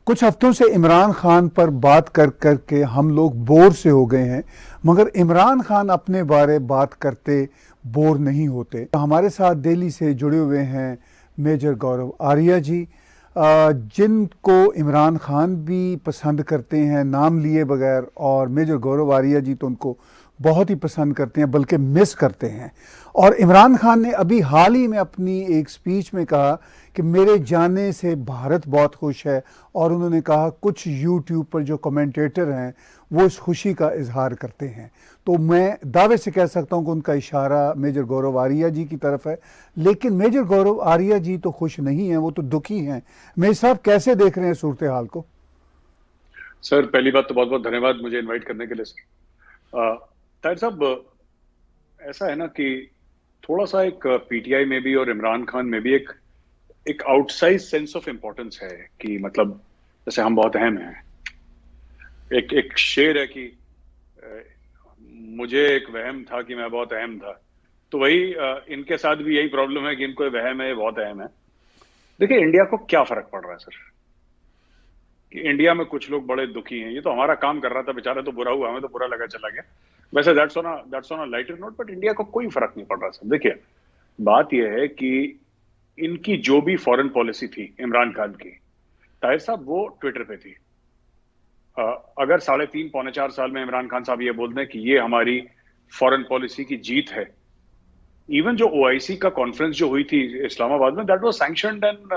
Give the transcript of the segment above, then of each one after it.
कुछ हफ्तों से इमरान खान पर बात कर कर के हम लोग बोर से हो गए हैं, मगर इमरान खान अपने बारे बात करते बोर नहीं होते। तो हमारे साथ दिल्ली से जुड़े हुए हैं मेजर गौरव आर्या जी, जिनको इमरान खान भी पसंद करते हैं नाम लिए बगैर, और मेजर गौरव आर्या जी तो उनको बहुत ही पसंद करते हैं, बल्कि मिस करते हैं। और इमरान खान ने अभी हाल ही में अपनी एक स्पीच में कहा कि मेरे जाने से भारत बहुत खुश है, और उन्होंने कहा कुछ यूट्यूब पर जो कमेंटेटर हैं वो इस खुशी का इजहार करते हैं। तो मैं दावे से कह सकता हूं कि उनका इशारा मेजर गौरव आर्या जी की तरफ है, लेकिन मेजर गौरव आर्या जी तो खुश नहीं हैं, वो तो दुखी हैं। मेरे साहब कैसे देख रहे हैं सूरत हाल को? सर, पहली बात तो बहुत बहुत धन्यवाद मुझे इनवाइट करने के लिए सर। ताहिर साहब, ऐसा है ना कि थोड़ा सा एक पीटीआई में भी और इमरान खान में भी एक आउटसाइज सेंस ऑफ इम्पोर्टेंस है कि मतलब जैसे हम बहुत अहम हैं। एक शेर है कि मुझे एक वहम था कि मैं बहुत अहम था। तो वही इनके साथ भी यही प्रॉब्लम है कि इनको वहम है, बहुत अहम है। देखिए, इंडिया को क्या फर्क पड़ रहा है सर कि इंडिया में कुछ लोग बड़े दुखी हैं। ये तो हमारा काम कर रहा था बेचारा, तो बुरा हुआ, हमें तो बुरा लगा चला गया। वैसे that's on a lighter note, but India को कोई फर्क नहीं पड़ रहा सर। देखिए, बात यह है कि इनकी जो भी फॉरेन पॉलिसी थी इमरान खान की, ताहिर साहब वो ट्विटर पे थी। अगर 3.5 पौने 4 साल में इमरान खान साहब ये बोल दें कि ये हमारी फॉरेन पॉलिसी की जीत है। इवन जो ओआईसी का कॉन्फ्रेंस जो हुई थी इस्लामाबाद में, that was sanctioned and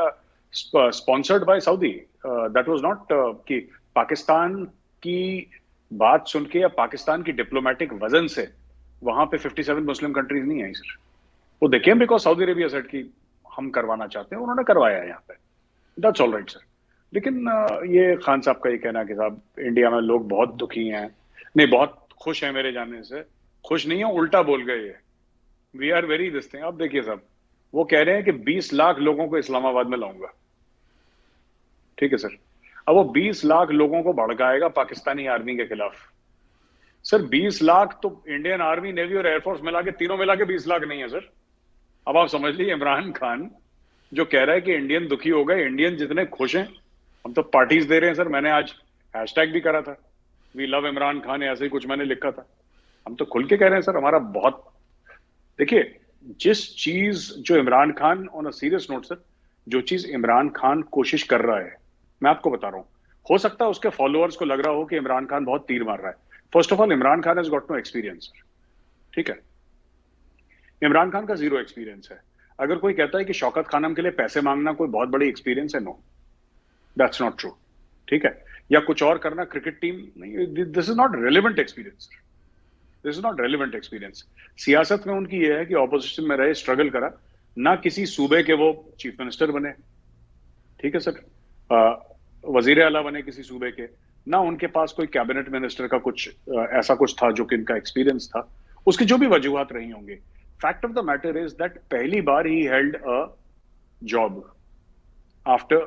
sponsored by Saudi. That was not कि पाकिस्तान की बात सुन के या पाकिस्तान की डिप्लोमेटिक वजन से वहां पे 57 मुस्लिम कंट्रीज नहीं आई सर। वो देखें बिकॉज सऊदी अरेबिया सेड कि हम करवाना चाहते हैं, उन्होंने करवाया यहाँ पे। That's all right sir. लेकिन ये खान साहब का ये कहना कि साहब इंडिया में लोग बहुत दुखी हैं, नहीं बहुत खुश हैं मेरे जाने से, खुश नहीं है, उल्टा बोल गए ये। We are very this thing. अब देखिए साहब, वो कह रहे हैं कि 20 लाख लोगों को इस्लामाबाद में लाऊंगा। ठीक है सर। अब वो 20 लाख लोगों को भड़काएगा पाकिस्तानी आर्मी के खिलाफ। सर 20 लाख तो इंडियन आर्मी, नेवी और एयरफोर्स मिला के, तीनों मिला के 20 लाख नहीं है सर। अब आप समझ लीजिए, इमरान खान जो कह रहा है कि इंडियन दुखी हो गए, इंडियन जितने खुश हैं, हम तो पार्टीज दे रहे हैं सर। मैंने आज हैशटैग भी करा था, वी लव इमरान खान, ऐसे ही कुछ मैंने लिखा था। हम तो खुल के कह रहे हैं सर, हमारा बहुत। देखिए, जिस चीज जो Imran Khan, on a serious note sir, जो चीज इमरान खान कोशिश कर रहा है, मैं आपको बता रहा हूं, हो सकता है उसके फॉलोअर्स को लग रहा हो कि इमरान खान बहुत तीर मार रहा है। First of all, Imran Khan has got no experience sir. ठीक है, इमरान खान का 0 एक्सपीरियंस है। अगर कोई कहता है कि शौकत खानम के लिए पैसे मांगना कोई बहुत बड़ी एक्सपीरियंस है, नो, दैट्स नॉट ट्रू। ठीक है, या कुछ और करना, क्रिकेट टीम नहीं, this is not relevant experience. This is not relevant experience. सियासत में उनकी यह है कि ऑपोजिशन में रहे, स्ट्रगल करा, ना किसी सूबे के वो चीफ मिनिस्टर बने। ठीक है सर, वजीर आला बने किसी सूबे के, ना उनके पास कोई कैबिनेट मिनिस्टर का कुछ ऐसा कुछ था जो कि इनका एक्सपीरियंस था। उसकी जो भी वजूहत रही होंगी, fact of the matter is that पहली बार ही held a job after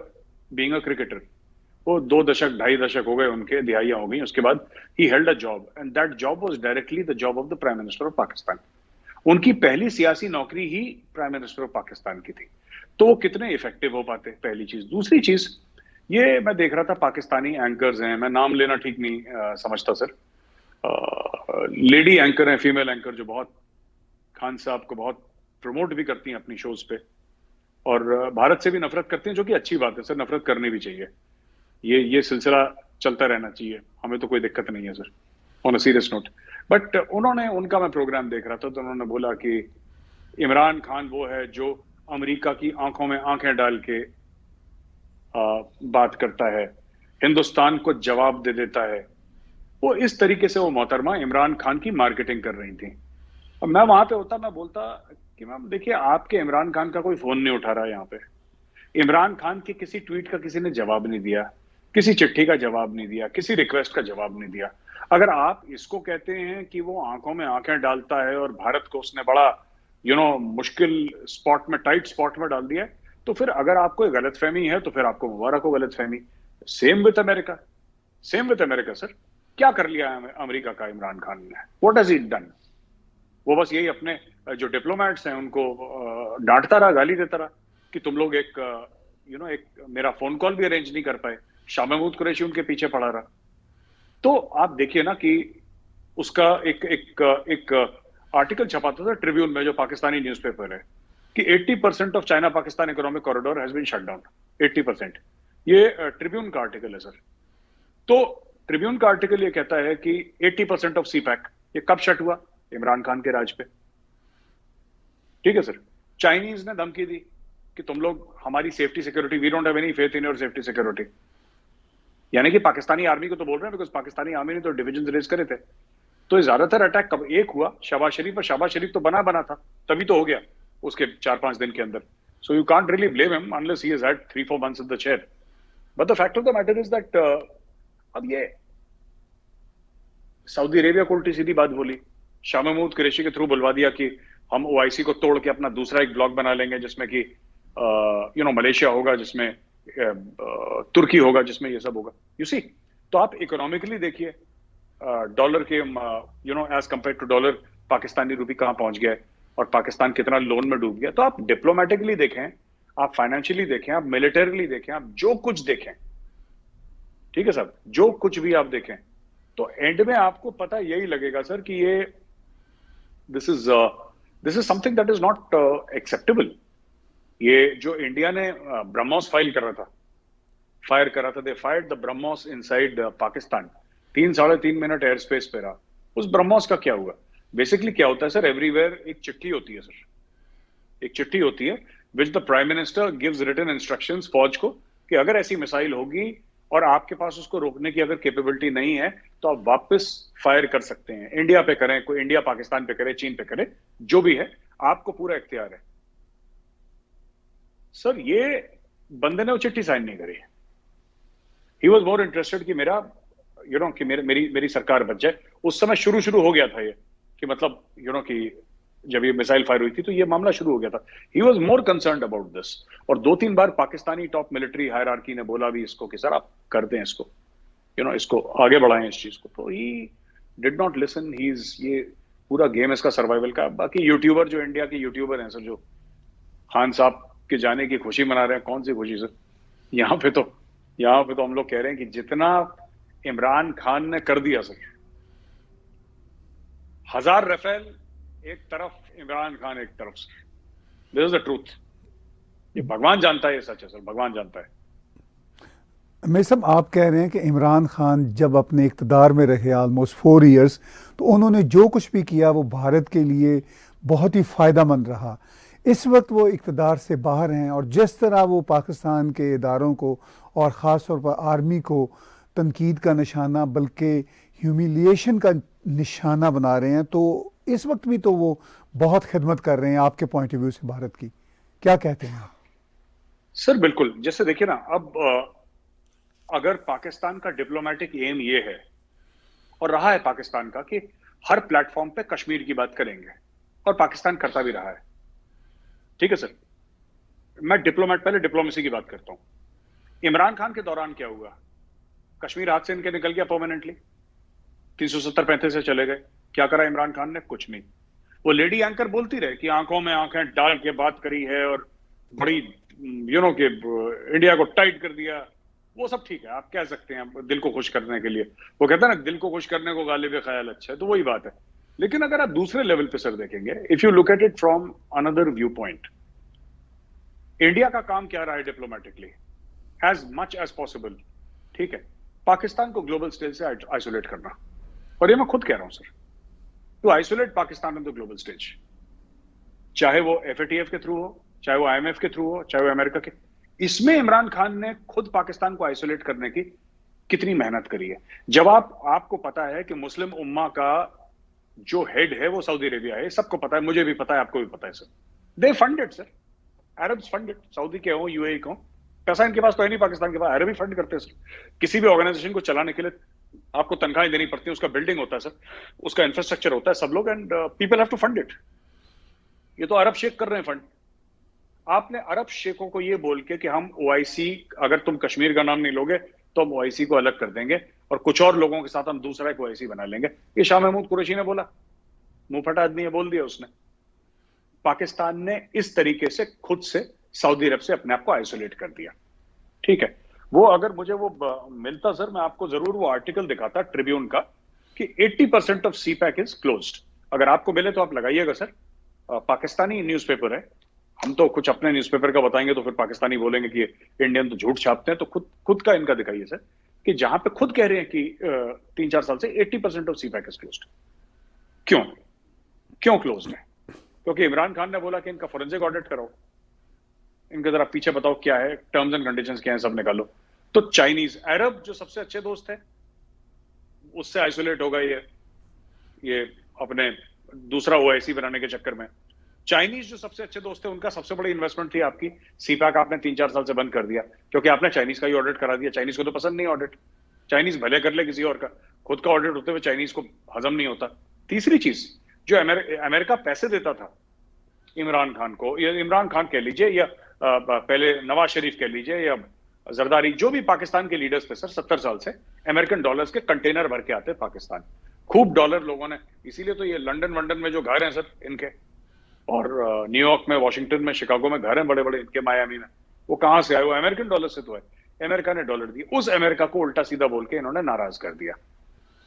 being a cricketer. वो 2 दशक 2.5 दशक हो गए उनके, दिहाइयां हो गई, उसके बाद ही held a job, and that job was directly the job of the prime minister of Pakistan. उनकी पहली सियासी नौकरी ही प्राइम मिनिस्टर ऑफ पाकिस्तान की थी। तो वो कितने इफेक्टिव हो पाते, पहली चीज। दूसरी चीज, ये मैं देख रहा था, पाकिस्तानी एंकर्स हैं, मैं नाम लेना ठीक नहीं समझता सर, लेडी एंकर हैं, फीमेल एंकर, जो बहुत खान साहब को बहुत प्रमोट भी करती हैं अपनी शोज पे, और भारत से भी नफरत करती हैं, जो कि अच्छी बात है सर, नफरत करनी भी चाहिए। ये सिलसिला चलता रहना चाहिए, हमें तो कोई दिक्कत नहीं है sir, on a serious note. But उनका मैं प्रोग्राम देख रहा था, तो उन्होंने बोला कि इमरान खान वो है जो अमेरिका की आंखों में आंखें डाल के बात करता है, हिंदुस्तान को जवाब दे देता है। वो इस तरीके से वो मोहतरमा इमरान खान की मार्केटिंग कर रही थी। अब मैं वहां पे होता, मैं बोलता कि मैम देखिए, आपके इमरान खान का कोई फोन नहीं उठा रहा है यहाँ पे। इमरान खान के किसी ट्वीट का किसी ने जवाब नहीं दिया, किसी चिट्ठी का जवाब नहीं दिया, किसी रिक्वेस्ट का जवाब नहीं दिया। अगर आप इसको कहते हैं कि वो आंखों में आंखें डालता है और भारत को उसने बड़ा मुश्किल स्पॉट में, टाइट स्पॉट में डाल दिया है, तो फिर अगर आपको गलतफहमी है तो फिर आपको मुबारक हो गलतफहमी। Same with America, same with America sir. क्या कर लिया है अमेरिका का इमरान खान ने? What has he done? वो बस यही अपने जो डिप्लोमेट्स हैं उनको डांटता रहा, गाली देता रहा कि तुम लोग एक मेरा फोन कॉल भी अरेंज नहीं कर पाए, शाह महमूद कुरैशी उनके पीछे पड़ा रहा। तो आप देखिए ना कि उसका एक एक एक आर्टिकल छपा था ट्रिब्यून में, जो पाकिस्तानी न्यूज़पेपर है, कि 80% of China Pakistan economic corridor has been shut down. 80%। ये ट्रिब्यून का आर्टिकल है सर। तो ट्रिब्यून का आर्टिकल ये कहता है कि 80% ऑफ सी पैक ये कब शट हुआ? इमरान खान के राज पे। ठीक है सर। चाइनीज ने धमकी दी कि तुम लोग हमारी safety security, we don't have any faith in your safety security. यानी कि पाकिस्तानी आर्मी को तो बोल रहे हैं, बिकॉज पाकिस्तानी आर्मी ने तो डिविजन रेज करे थे। तो ज्यादातर अटैक कब एक हुआ? शहबाज शरीफ, और शहबाज शरीफ तो बना था, तभी तो हो गया उसके 4-5 दिन के अंदर। So you can't really blame him unless he has had 3-4 months in the chair. But the fact of the matter is that अब ये सऊदी अरेबिया को उल्टी सीधी बात बोली, शाह महमूद कुरैशी के थ्रू बुलवा दिया कि हम ओआईसी को तोड़ के अपना दूसरा एक ब्लॉक बना लेंगे, जिसमें कि मलेशिया होगा, जिसमें तुर्की होगा, जिसमें ये सब होगा। यू सी, तो आप इकोनॉमिकली देखिए डॉलर के as compare to dollar Pakistani rupee कहां पहुंच गया है, और पाकिस्तान कितना लोन में डूब गया। तो आप डिप्लोमेटिकली देखें, आप फाइनेंशियली देखें, आप मिलिटरीली देखें, आप जो कुछ देखें, ठीक है साहब, जो कुछ भी आप देखें, तो एंड में आपको पता यही लगेगा सर कि ये this is something that is not acceptable. ये जो इंडिया ने ब्रह्मोस फायर करा था, they fired the BrahMos inside Pakistan. 3-3.5 मिनट एयर स्पेस पे रहा। उस ब्रह्मोस का क्या हुआ? बेसिकली क्या होता है सर, एवरीवेयर एक चिट्ठी होती है सर, एक चिट्ठी होती है which the prime minister gives written instructions फौज को कि अगर ऐसी मिसाइल होगी और आपके पास उसको रोकने की अगर कैपेबिलिटी नहीं है तो आप वापस फायर कर सकते हैं। इंडिया पे करें, कोई इंडिया पाकिस्तान पे करे, चीन पे करे, जो भी है, आपको पूरा इख्तियार है। सर ये बंदे ने वो चिट्ठी साइन नहीं करी। ही वॉज मोर इंटरेस्टेड कि मेरा कि मेरी सरकार बच जाए। उस समय शुरू हो गया था ये, कि मतलब कि जब ये मिसाइल फायर हुई थी तो ये मामला शुरू हो गया था। He was more concerned about this. और 2-3 बार पाकिस्तानी टॉप मिलिट्री हायरार्की ने बोला भी इसको कि सर आप कर दें इसको, इसको आगे बढ़ाएं इस चीज को। तो ही डिड नॉट लिसन। ये पूरा गेम इसका सर्वाइवल का। बाकी यूट्यूबर, जो इंडिया के यूट्यूबर हैं सर, जो खान साहब के जाने की खुशी मना रहे हैं, कौन सी खुशी सर? यहाँ पे तो हम लोग कह रहे हैं कि जितना इमरान खान ने कर दिया सर, 1000 राफेल एक तरफ, इमरान खान एक तरफ sir. This is the truth. ये भगवान जानता है, ये सच है सर, भगवान जानता है। मैं सब आप कह रहे हैं कि इमरान खान जब अपने इक़्तिदार में रहे ऑलमोस्ट 4 इयर्स, तो उन्होंने जो कुछ भी किया वो भारत के लिए बहुत ही फ़ायदेमंद रहा। इस वक्त वो इक़्तिदार से बाहर हैं, और जिस तरह वो पाकिस्तान के इदारों को और ख़ास तौर पर आर्मी को तनकीद का निशाना, बल्कि ह्यूमिलिएशन का निशाना बना रहे हैं, तो इस वक्त भी तो वो बहुत खिदमत कर रहे हैं आपके पॉइंट ऑफ व्यू से भारत की। क्या कहते हैं आप? सर बिल्कुल, जैसे देखिए ना, अब अगर पाकिस्तान का डिप्लोमेटिक एम ये है, और रहा है पाकिस्तान का, कि हर प्लेटफॉर्म पे कश्मीर की बात करेंगे, और पाकिस्तान करता भी रहा है, ठीक है सर। मैं पहले डिप्लोमेसी की बात करता हूं। इमरान खान के दौरान क्या हुआ? कश्मीर हाथ से इनके निकल गया परमानेंटली, 370-35 से चले गए। क्या करा इमरान खान ने? कुछ नहीं। वो लेडी एंकर बोलती रहे कि आंखों में आंखें डाल के बात करी है, और बड़ी कि इंडिया को टाइट कर दिया। वो सब ठीक है, आप कह सकते हैं दिल को खुश करने के लिए। वो कहता है ना, दिल को खुश करने को गालिब ख्याल अच्छा है, तो वही बात है। लेकिन अगर आप दूसरे लेवल पे सर देखेंगे, if you look at it from another view point, India का काम क्या रहा है diplomatically? As much as possible, ठीक है, पाकिस्तान को ग्लोबल स्टेज से आइसोलेट करना। और ये मैं खुद कह रहा हूं sir, to isolate Pakistan on the global stage, चाहे वो FATF के थ्रू हो, चाहे वो IMF के थ्रू हो, चाहे वो अमेरिका के। इसमें इमरान खान ने खुद पाकिस्तान को आइसोलेट करने की कितनी मेहनत करी है। जब आपको पता है कि मुस्लिम उम्मा का जो हेड है वो सऊदी अरेबिया है, सबको पता है, मुझे भी पता है, आपको भी पता है sir. They funded sir, Arabs funded, Saudi के हो, UAE के हो, पैसा इनके पास तो है नहीं, पाकिस्तान के पास, अरब ही फंड करते हैं सर। किसी भी ऑर्गेनाइजेशन को चलाने के लिए आपको तनख्वाहें देनी पड़ती है, उसका बिल्डिंग होता है सर, उसका इंफ्रास्ट्रक्चर होता है, सब लोग, and people have to fund it. ये तो अरब शेख कर रहे हैं फंड। आपने अरब शेखों को ये बोल के कि हम OIC, अगर तुम कश्मीर का नाम नहीं लोगे तो हम OIC को अलग कर देंगे, और कुछ और लोगों के साथ हम दूसरा एक OIC बना लेंगे। ये शाह महमूद कुरैशी ने बोला, मुंह फटा आदमी है, बोल दिया उसने। पाकिस्तान ने इस तरीके से खुद से सऊदी अरब से अपने आप को आइसोलेट कर दिया, ठीक है। वो अगर मुझे वो मिलता सर, मैं आपको जरूर वो आर्टिकल दिखाता ट्रिब्यून का कि 80% of CPEC is closed. अगर आपको मिले तो आप लगाइएगा सर। पाकिस्तानी न्यूज़पेपर है, हम तो कुछ अपने न्यूज़पेपर का बताएंगे तो फिर पाकिस्तानी बोलेंगे कि इंडियन तो झूठ छापते हैं, तो खुद खुद का इनका दिखाइए सर, कि जहां पे खुद कह रहे हैं कि 3-4 साल से 80% of CPEC is closed. क्यों क्यों क्लोज्ड है? क्योंकि इमरान खान ने बोला कि इनका फोरेंसिक ऑडिट कराओ, इनके जरा पीछे बताओ क्या है, टर्म्स एंड कंडीशंस क्या है, सब निकालो। तो चाइनीज, अरब जो सबसे अच्छे दोस्त है उससे आइसोलेट होगा ये अपने दूसरा ओआईसी बनाने के चक्कर में। चाइनीज जो सबसे अच्छे दोस्त है, उनका सबसे बड़ी इन्वेस्टमेंट थी आपकी सीपैक, आपने 3-4 साल से बंद कर दिया क्योंकि आपने चाइनीज का ही ऑडिट करा दिया। चाइनीज को तो पसंद नहीं ऑडिट, चाइनीज भले कर ले किसी और का, खुद का ऑडिट होते हुए चाइनीज को हजम नहीं होता। तीसरी चीज, जो अमेरिका पैसे देता था इमरान खान को, या इमरान खान कह लीजिए या पहले नवाज शरीफ कह लीजिए या जरदारी, जो भी पाकिस्तान के लीडर्स थे सर 70 साल से, अमेरिकन डॉलर्स के कंटेनर भर के आते पाकिस्तान, खूब डॉलर लोगों ने। इसीलिए तो ये लंदन वंडन में जो घर हैं सर इनके, और न्यूयॉर्क में, वॉशिंगटन में, शिकागो में घर हैं बड़े बड़े इनके, मायामी में, वो कहां से आए? वो अमेरिकन डॉलर से तो है। अमेरिका ने डॉलर दिए, उस अमेरिका को उल्टा सीधा बोल के इन्होंने नाराज कर दिया।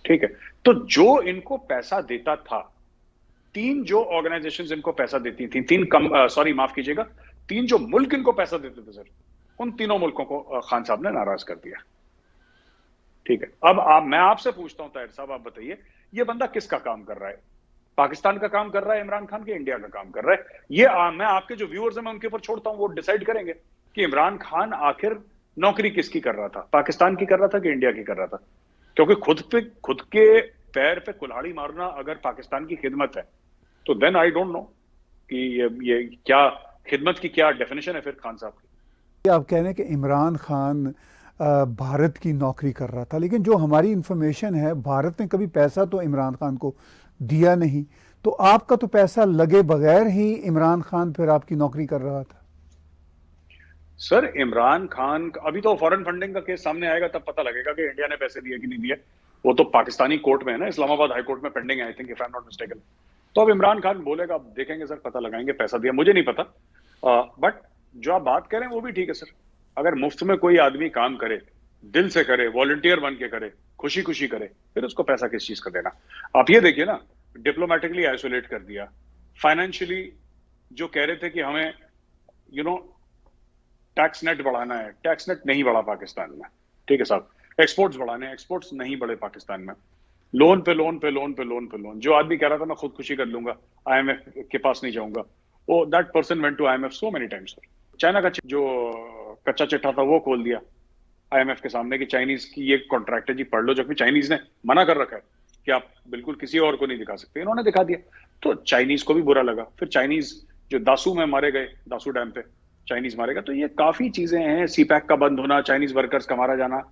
ठीक है, तो जो इनको पैसा देता था, तीन जो ऑर्गेनाइजेशंस इनको पैसा देती थी, माफ कीजिएगा, तीन जो मुल्क इनको पैसा देते थे सर, उन तीनों मुल्कों को खान साहब ने नाराज कर दिया। ठीक है, अब मैं आपसे पूछता हूं ताहिर साहब, आप बताइए ये बंदा किसका काम कर रहा है? पाकिस्तान का काम कर रहा है इमरान खान के, इंडिया का काम कर रहा है? ये मैं आपके जो व्यूअर्स हैं मैं उनके ऊपर छोड़ता हूं, वो डिसाइड करेंगे कि इमरान खान आखिर नौकरी किसकी कर रहा था, पाकिस्तान की कर रहा था कि इंडिया की कर रहा था। क्योंकि खुद के पैर पे कुल्हाड़ी मारना अगर पाकिस्तान की खिदमत है, तो देन आई डोंट नो कि ये क्या खिदमत की क्या डेफिनेशन है फिर खान साहब की। आप कह रहे हैं कि इमरान खान भारत की नौकरी कर रहा था, लेकिन जो हमारी इंफॉर्मेशन है, भारत ने कभी पैसा तो इमरान खान को दिया नहीं, तो आपका तो पैसा लगे बगैर ही इमरान खान फिर आपकी नौकरी कर रहा था। सर इमरान खान, अभी तो फॉरेन फंडिंग का केस सामने आएगा तब पता लगेगा कि इंडिया ने पैसे दिए कि नहीं दिए। वो तो पाकिस्तानी कोर्ट में है ना, इस्लामाबाद हाई कोर्ट में पेंडिंग है I think, if I am not mistaken. तो अब इमरान खान बोलेगा, अब देखेंगे सर, पता लगाएंगे पैसा दिया, मुझे नहीं पता। बट जो आप बात करें वो भी ठीक है सर। अगर मुफ्त में कोई आदमी काम करे, दिल से करे, वॉलंटियर बन के करे, खुशी खुशी करे, फिर उसको पैसा किस चीज का देना? आप ये देखिए ना, डिप्लोमेटिकली आइसोलेट कर दिया, फाइनेंशियली जो कह रहे थे कि हमें टैक्स नेट बढ़ाना है, टैक्स नेट नहीं बढ़ा पाकिस्तान में। ठीक है साहब, एक्सपोर्ट्स बढ़ाने, एक्सपोर्ट्स नहीं बढ़े पाकिस्तान में, लोन पे लोन पे लोन पे लोन पे लोन। जो आदमी कह रहा था मैं खुदकुशी कर लूंगा, आईएमएफ के पास नहीं जाऊंगा, वो that person went to IMF so many times. China का जो कच्चा चिट्ठा था वो खोल दिया आईएमएफ के सामने कि चाइनीज की ये कॉन्ट्रैक्ट है जी, पढ़ लो, जबकि चाइनीज ने मना कर रखा है कि आप बिल्कुल किसी और को नहीं दिखा सकते, इन्होंने दिखा दिया। तो चाइनीज को भी बुरा लगा। फिर चाइनीज जो दासू में मारे गए, दासू डैम पे चाइनीज मारेगा। तो ये काफी चीजें हैं, सीपैक का बंद होना, चाइनीज वर्कर्स का मारा जाना,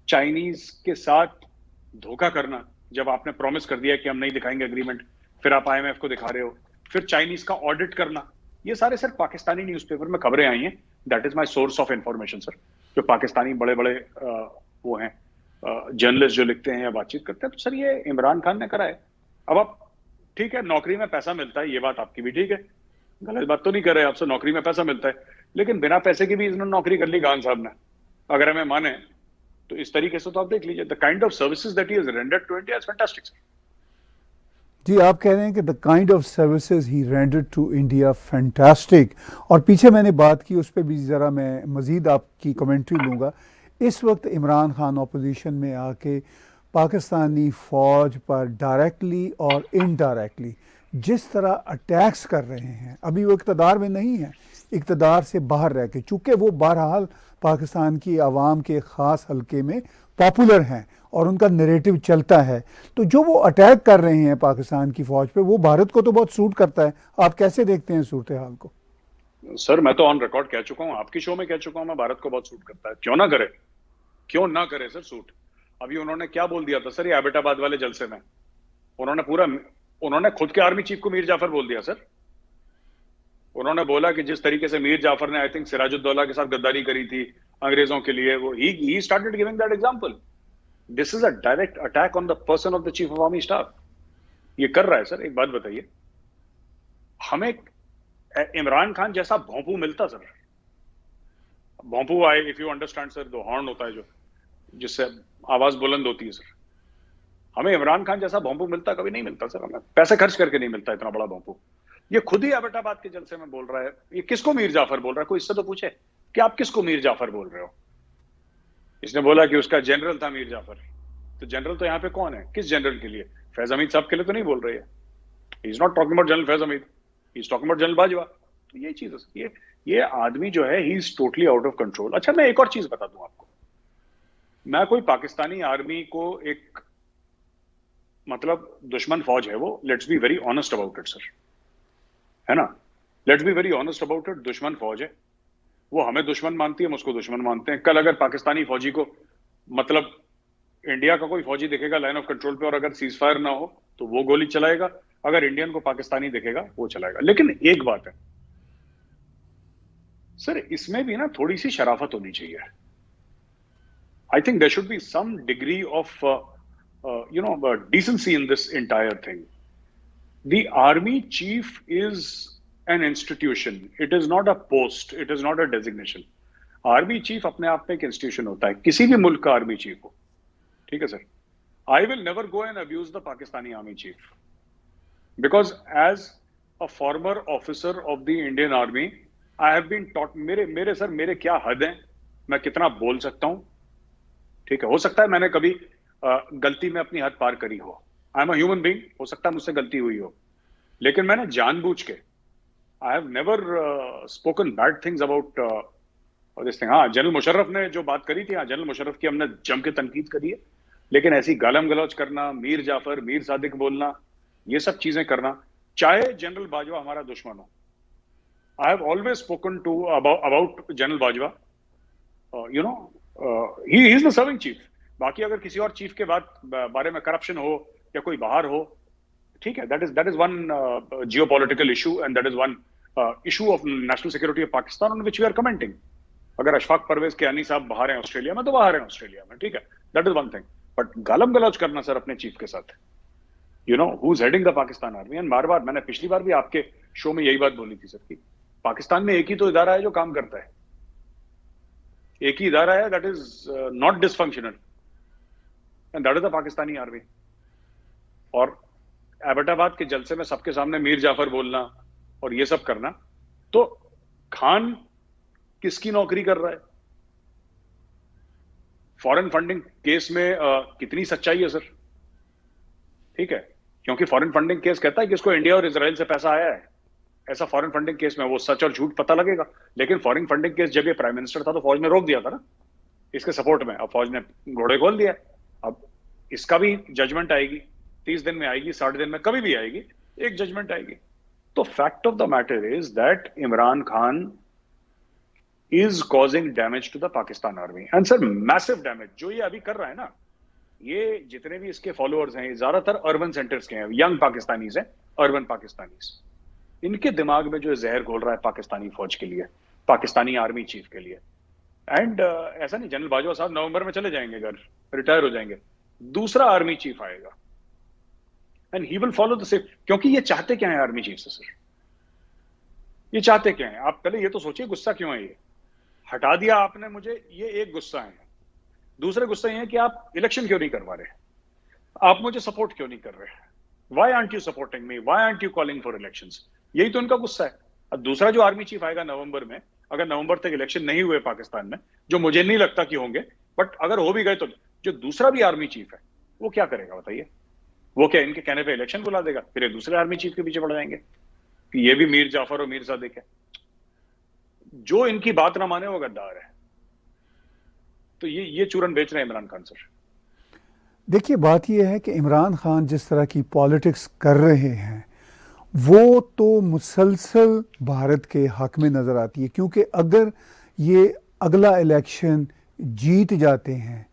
चाइनीज के साथ धोखा करना, जब आपने प्रॉमिस कर दिया कि हम नहीं दिखाएंगे एग्रीमेंट, फिर आप आईएमएफ को दिखा रहे हो, फिर चाइनीज का ऑडिट करना। ये सारे सर पाकिस्तानी न्यूज़पेपर में खबरें आई हैं, that is my source of information sir. जो पाकिस्तानी बड़े बड़े वो हैं जर्नलिस्ट जो लिखते हैं या बातचीत करते हैं, तो सर ये इमरान खान ने करा है। अब आप ठीक है, नौकरी में पैसा मिलता है, ये बात आपकी भी ठीक है, गलत बात तो नहीं कर रहे, आपसे नौकरी में पैसा मिलता है, लेकिन बिना पैसे की भी इन्होंने नौकरी कर ली खान साहब ने, अगर हमें माने तो। इस तरीके से तो आप देख लीजिए, the kind of services that he has rendered to India is fantastic sir. जी, आप कह रहे हैं कि the kind of services he rendered to India fantastic, और पीछे मैंने बात की उस पर भी ज़रा मैं मज़ीद आपकी कमेंट्री लूँगा। इस वक्त इमरान खान अपोजिशन में आके पाकिस्तानी फ़ौज पर डायरेक्टली और इनडायरेक्टली जिस तरह अटैक्स कर रहे हैं, अभी वो इक़्तिदार में नहीं है, इक़्तिदार से बाहर रह के, चूँकि वो बहरहाल पाकिस्तान की आवाम के ख़ास हलके में पॉपुलर हैं और उनका नैरेटिव चलता है, तो जो वो अटैक कर रहे हैं पाकिस्तान की फ़ौज पे, वो भारत को तो बहुत सूट करता है। आप कैसे देखते हैं सूरत हाल को? सर मैं तो ऑन रिकॉर्ड कह चुका हूँ, आपकी शो में कह चुका हूँ, मैं भारत को बहुत सूट करता है। क्यों ना करे, क्यों ना करे सर सूट। अभी उन्होंने क्या बोल दिया था सर ये एबटाबाद वाले जलसे में, उन्होंने खुद के आर्मी चीफ को मीर जाफर बोल दिया सर। उन्होंने बोला कि जिस तरीके से मीर जाफर ने आई थिंक सिराजुद्दौला के साथ गद्दारी करी थी अंग्रेजों के लिए, वो he started giving that example. This is a direct attack on the person of the chief of army staff. ये कर रहा है सर। एक बात बताइए, हमें इमरान खान जैसा भोंपू मिलता सर, भोंपू आए, इफ यू अंडरस्टैंड सर, जो हॉर्न होता है जो, जिससे आवाज बुलंद होती है सर, हमें इमरान खान जैसा भोंपू मिलता कभी नहीं मिलता सर, हमें पैसे खर्च करके नहीं मिलता इतना बड़ा भोंपू। ये खुद ही एबटाबाद के जलसे में बोल रहा है, ये किसको मीर जाफर बोल रहा है, कोई इससे तो पूछे कि आप किसको मीर जाफर बोल रहे हो। इसने बोला कि उसका जनरल था मीर जाफर, तो जनरल तो यहाँ पे कौन है, किस जनरल के लिए, फैज हमीद साहब के लिए तो नहीं बोल रही है। He is not talking about general Faiz Hamid, he is talking about general Bajwa. तो ये चीज, ये आदमी जो है, ही is totally out of control. अच्छा, मैं एक और चीज बता दूं आपको, मैं कोई पाकिस्तानी आर्मी को एक, मतलब दुश्मन फौज है वो, let's be very honest about it sir, है ना, let's be very honest about it, दुश्मन फौज है वो, हमें दुश्मन मानती है, हम उसको दुश्मन मानते हैं। कल अगर पाकिस्तानी फौजी को, मतलब इंडिया का कोई फौजी दिखेगा लाइन ऑफ कंट्रोल पे और अगर सीज फायर ना हो तो वो गोली चलाएगा, अगर इंडियन को पाकिस्तानी दिखेगा वो चलाएगा। लेकिन एक बात है सर, इसमें भी ना थोड़ी सी शराफत होनी चाहिए। I think there should be some degree of decency in this entire thing. The army chief is an institution. It is not a post. It is not a designation. Army chief अपने आप में एक institution होता है, किसी भी मुल्क का आर्मी चीफ हो, ठीक है sir. I will never go and abuse the Pakistani army chief, because as a former officer of the Indian army I have been taught, मेरे सर, मेरे क्या हद है, मैं कितना बोल सकता हूं, ठीक है। हो सकता है मैंने कभी गलती में अपनी हद पार करी हो, I am a human being, हो सकता है मुझसे गलती हुई हो, लेकिन मैंने जानबूझ के, I have never spoken bad things about this thing. हाँ, जनरल मुशर्रफ ने जो बात करी थी, हाँ, जनरल मुशर्रफ की हमने जम के तनकीद करी है, लेकिन ऐसी गालम गलौज करना, मीर जाफर, मीर सादिक बोलना, ये सब चीजें करना, चाहे जनरल बाजवा हमारा दुश्मन हो, I have always spoken to about general Bajwa, you know, he is the serving chief. बाकी अगर किसी और चीफ के बारे में करप्शन हो या कोई बाहर हो, ठीक है, that is one geopolitical issue and that is one issue of national security of Pakistan on which we are commenting. अगर अशफाक परवेज कियानी साहब बाहर हैं ऑस्ट्रेलिया में तो बाहर हैं ऑस्ट्रेलिया में, ठीक है, that is one thing. But गालम गलौज करना सर अपने चीफ के साथ, you know, who is heading the Pakistan army, and बार बार, मैंने पिछली बार भी आपके शो में यही बात बोली थी सर कि पाकिस्तान में एक ही तो इदारा है जो काम करता है, एक ही इदारा है that is not dysfunctional, and that is the Pakistani army. और एबटाबाद के जलसे में सबके सामने मीर जाफर बोलना और ये सब करना, तो खान किसकी नौकरी कर रहा है? फॉरेन फंडिंग केस में कितनी सच्चाई है सर? ठीक है, क्योंकि फॉरेन फंडिंग केस कहता है कि इसको इंडिया और इजराइल से पैसा आया है, ऐसा फॉरेन फंडिंग केस में वो सच और झूठ पता लगेगा। लेकिन फॉरेन फंडिंग केस जब ये प्राइम मिनिस्टर था तो फौज ने रोक दिया था ना इसके सपोर्ट में, अब फौज ने घोड़े खोल दिया। अब इसका भी जजमेंट आएगी, 30 दिन में आएगी, 60 दिन में, कभी भी आएगी, एक जजमेंट आएगी। तो fact of the matter is that Imran Khan is causing damage to the Pakistan army, and sir massive damage. जो ये अभी कर रहा है ना, ये जितने भी इसके फॉलोअर्स हैं, ज्यादातर अर्बन सेंटर्स के हैं, यंग पाकिस्तानीज हैं, अर्बन पाकिस्तानीज। इनके दिमाग में जो जहर घोल रहा है पाकिस्तानी फौज के लिए, पाकिस्तानी आर्मी चीफ के लिए। एंड ऐसा नहीं, जनरल बाजवा साहब नवंबर में चले जाएंगे घर, रिटायर हो जाएंगे, दूसरा आर्मी चीफ आएगा and he will follow the same. क्योंकि ये चाहते क्या है आर्मी चीफ से सर? ये चाहते क्या है? आप पहले ये तो सोचिए, गुस्सा क्यों है? ये हटा दिया आपने मुझे, ये एक गुस्सा है। दूसरे गुस्सा ये है कि आप इलेक्शन क्यों नहीं करवा रहे, आप मुझे सपोर्ट क्यों नहीं कर रहे, why aren't you supporting me, why aren't you calling for elections? यही तो उनका गुस्सा है। अब दूसरा जो आर्मी चीफ आएगा नवंबर में, अगर नवंबर तक इलेक्शन नहीं हुए पाकिस्तान में, जो मुझे नहीं लगता कि होंगे, बट अगर हो भी गए तो जो दूसरा भी आर्मी चीफ है वो क्या करेगा बताइए? वो क्या इनके कहने पे इलेक्शन बुला देगा, फिर दूसरे आर्मी चीफ के पीछे पड़ जाएंगे कि ये भी मीर जाफर और मीर सादिक है। जो इनकी बात ना माने वो गद्दार है। तो ये चूरन बेच रहे हैं इमरान खान सर। देखिए, बात यह है कि इमरान खान जिस तरह की पॉलिटिक्स कर रहे हैं वो तो मुसलसल भारत के हक में नज़र आती है, क्योंकि अगर ये अगला इलेक्शन जीत जाते हैं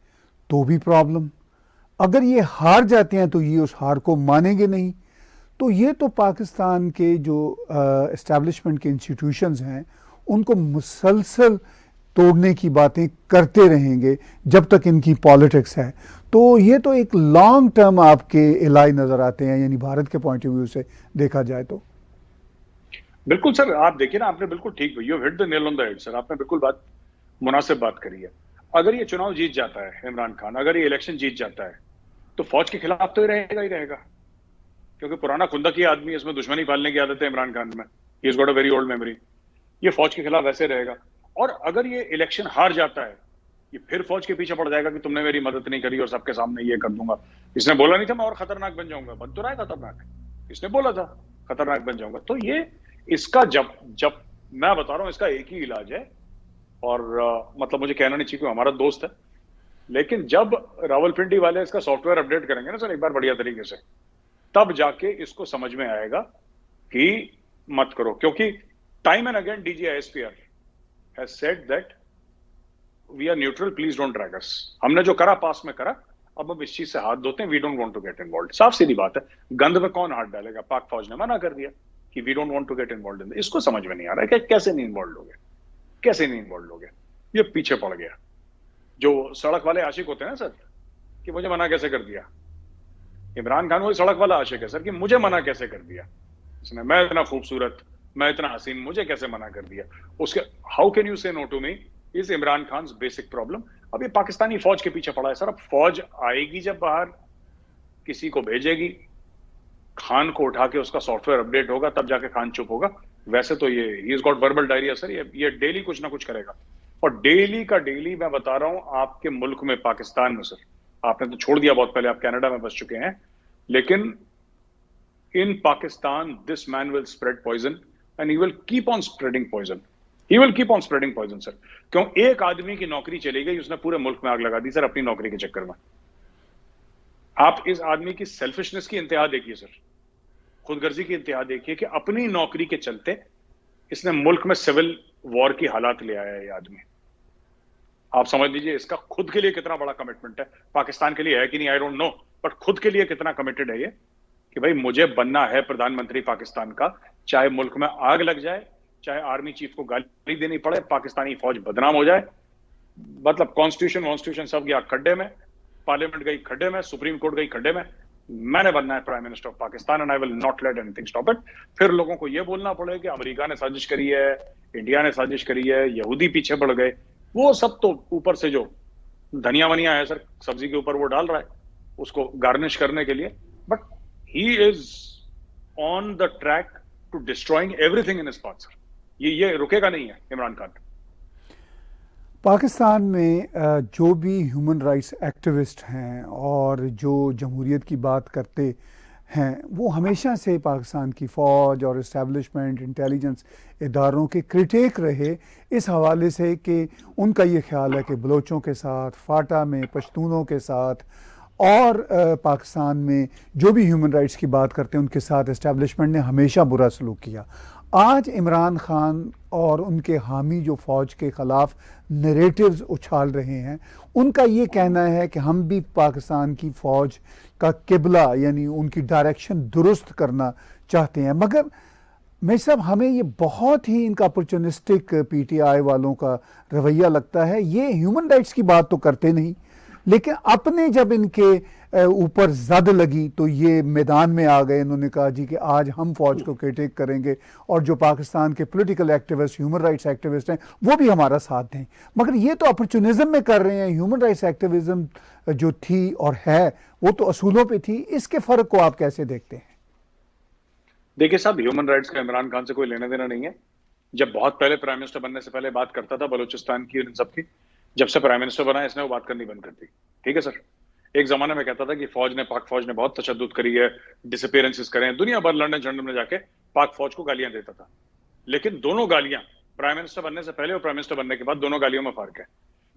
तो भी प्रॉब्लम, अगर ये हार जाते हैं तो ये उस हार को मानेंगे नहीं। तो ये तो पाकिस्तान के जो एस्टैब्लिशमेंट के इंस्टीट्यूशंस हैं उनको मुसलसल तोड़ने की बातें करते रहेंगे जब तक इनकी पॉलिटिक्स है। तो ये तो एक लॉन्ग टर्म आपके इलाज नजर आते हैं, यानी भारत के पॉइंट ऑफ व्यू से देखा जाए तो। बिल्कुल सर, आप देखिए ना, आपने बिल्कुल ठीक, you hit the nail on the head sir, आपने बिल्कुल बात मुनासिब बात करी है। अगर ये चुनाव जीत जाता है इमरान खान, अगर ये इलेक्शन जीत जाता है, तो फौज के खिलाफ तो ये रहेगा ही रहेगा, क्योंकि पुराना खुंदकी आदमी है, इसमें दुश्मनी पालने की आदत है इमरान खान में। He is got a very old memory. ये फौज के खिलाफ वैसे रहेगा। और अगर ये इलेक्शन हार जाता है, ये फिर फौज के पीछे पड़ जाएगा कि तुमने मेरी मदद नहीं करी और सबके सामने ये कर दूंगा। इसने बोला नहीं था मैं और खतरनाक बन जाऊंगा, बन तो रहा है खतरनाक, इसने बोला था खतरनाक बन जाऊंगा। तो ये इसका जब जब मैं बता रहा हूं, इसका एक ही इलाज है। और मतलब मुझे कहना नहीं चाहिए कि हमारा दोस्त है, लेकिन जब रावलपिंडी वाले इसका सॉफ्टवेयर अपडेट करेंगे ना सर एक बार बढ़िया तरीके से, तब जाके इसको समझ में आएगा कि मत करो। क्योंकि time and again DGISPR has said that we are neutral, please don't drag us. हमने जो करा पास में करा, अब हम इस चीज से हाथ धोते हैं, we don't want to get involve. साफ सीधी बात है, गंद में कौन हाथ डालेगा? पाक फौज ने मना कर दिया कि we don't want to get involve in. इसको समझ में नहीं आ रहा है कि कैसे नहीं इन्वॉल्व हो गए, कैसे नहीं इन्वॉल्व हो गए। ये पीछे पड़ गया। जो सड़क वाले आशिक होते हैं ना सर, कि मुझे मना कैसे कर दिया, इमरान खान वही सड़क वाला आशिक है सर, कि मुझे मना कैसे कर दिया इसने, मैं इतना खूबसूरत, मैं इतना हसीन, मुझे कैसे मना कर दिया। उसके how can you say no to me is Imran Khan basic problem. अब ये पाकिस्तानी फौज के पीछे पड़ा है सर। अब फौज आएगी जब बाहर, किसी को भेजेगी, खान को उठा के उसका सॉफ्टवेयर अपडेट होगा, तब जाके खान चुप होगा। वैसे तो ये he is got verbal diarrhoea sir, ये डेली कुछ ना कुछ करेगा। और डेली का डेली मैं बता रहा हूं, आपके मुल्क में, पाकिस्तान में सर, आपने तो छोड़ दिया बहुत पहले, आप कनाडा में बस चुके हैं, लेकिन in Pakistan this man will spread poison and he will keep on spreading poison. He will keep on spreading poison sir. क्यों? एक आदमी की नौकरी चली गई, उसने पूरे मुल्क में आग लगा दी सर अपनी नौकरी के चक्कर में। आप इस आदमी की सेल्फिशनेस की इंतहा देखिए सर, खुदगर्जी की इंतहा देखिए, कि अपनी नौकरी के चलते इसने मुल्क में सिविल वॉर की हालात ले आया है ये आदमी। आप समझ लीजिए इसका खुद के लिए कितना बड़ा कमिटमेंट है। पाकिस्तान के लिए है कि नहीं आई डोंट नो, बट खुद के लिए कितना कमिटेड है ये, कि भाई मुझे बनना है प्रधानमंत्री पाकिस्तान का, चाहे मुल्क में आग लग जाए, चाहे आर्मी चीफ को गाली देनी पड़े, पाकिस्तानी फौज बदनाम हो जाए। मतलब कॉन्स्टिट्यूशन सब गया खड्डे में, पार्लियामेंट गई खड्डे में, सुप्रीम कोर्ट गई खड्डे में, मैंने बनना है prime minister of Pakistan and I will not let anything stop it. फिर लोगों को यह बोलना पड़े कि अमेरिका ने साजिश करी है, इंडिया ने साजिश करी है, यहूदी पीछे पड़ गए। वो सब तो ऊपर से जो धनिया वनिया है सर सब्जी के ऊपर, वो डाल रहा है उसको गार्निश करने के लिए, but he is on the track to destroying everything in his path sir. ये रुकेगा नहीं है इमरान खान। पाकिस्तान में जो भी ह्यूमन राइट्स एक्टिविस्ट हैं और जो जमहूरियत की बात करते हैं, वो हमेशा से पाकिस्तान की फ़ौज और इस्टेब्लिशमेंट इंटेलिजेंस इदारों के क्रिटिक रहे, इस हवाले से कि उनका ये ख्याल है कि बलोचों के साथ, फाटा में पश्तूनों के साथ और पाकिस्तान में जो भी ह्यूमन राइट्स की बात करते हैं उनके साथ इस्टेब्लिशमेंट ने हमेशा बुरा सलूक किया। आज इमरान खान और उनके हामी जो फ़ौज के ख़िलाफ़ नरेटिव्स उछाल रहे हैं, उनका ये कहना है कि हम भी पाकिस्तान की फ़ौज का किबला यानी उनकी डायरेक्शन दुरुस्त करना चाहते हैं। मगर मैं साहब, हमें ये बहुत ही इनका अपॉर्चुनिस्टिक PTI वालों का रवैया लगता है। ये ह्यूमन राइट्स की बात तो करते नहीं, लेकिन अपने जब इनके ऊपर जद लगी तो ये मैदान में आ गए। इन्होंने कहा जी कि आज हम फौज को क्रिटिक करेंगे और जो पाकिस्तान के political activist, human rights activist हैं, वो भी हमारा साथ दें। मगर ये तो अपॉर्चुनिज्म में कर रहे हैं। ह्यूमन राइट्स एक्टिविज्म जो थी और है वो तो असूलों पे थी। इसके फ़र्क को आप कैसे देखते हैं? देखिए साहब, ह्यूमन राइट्स का इमरान खान से कोई लेना देना नहीं है। जब बहुत पहले प्राइम मिनिस्टर बनने से पहले बात करता था बलूचिस्तान की और इन सब की, जब से प्राइम मिनिस्टर बना है इसने वो बात करनी बंद कर दी। ठीक है सर, एक जमाने में कहता था कि पाक फौज ने बहुत तशद्दुद करी है, डिसअपीयरेंसेस करे हैं, दुनिया भर लंदन झंडन में जाके पाक फौज को गालियां देता था। लेकिन दोनों गालियां प्राइम मिनिस्टर बनने से पहले और प्राइम मिनिस्टर बनने के बाद, दोनों गालियों में फर्क है।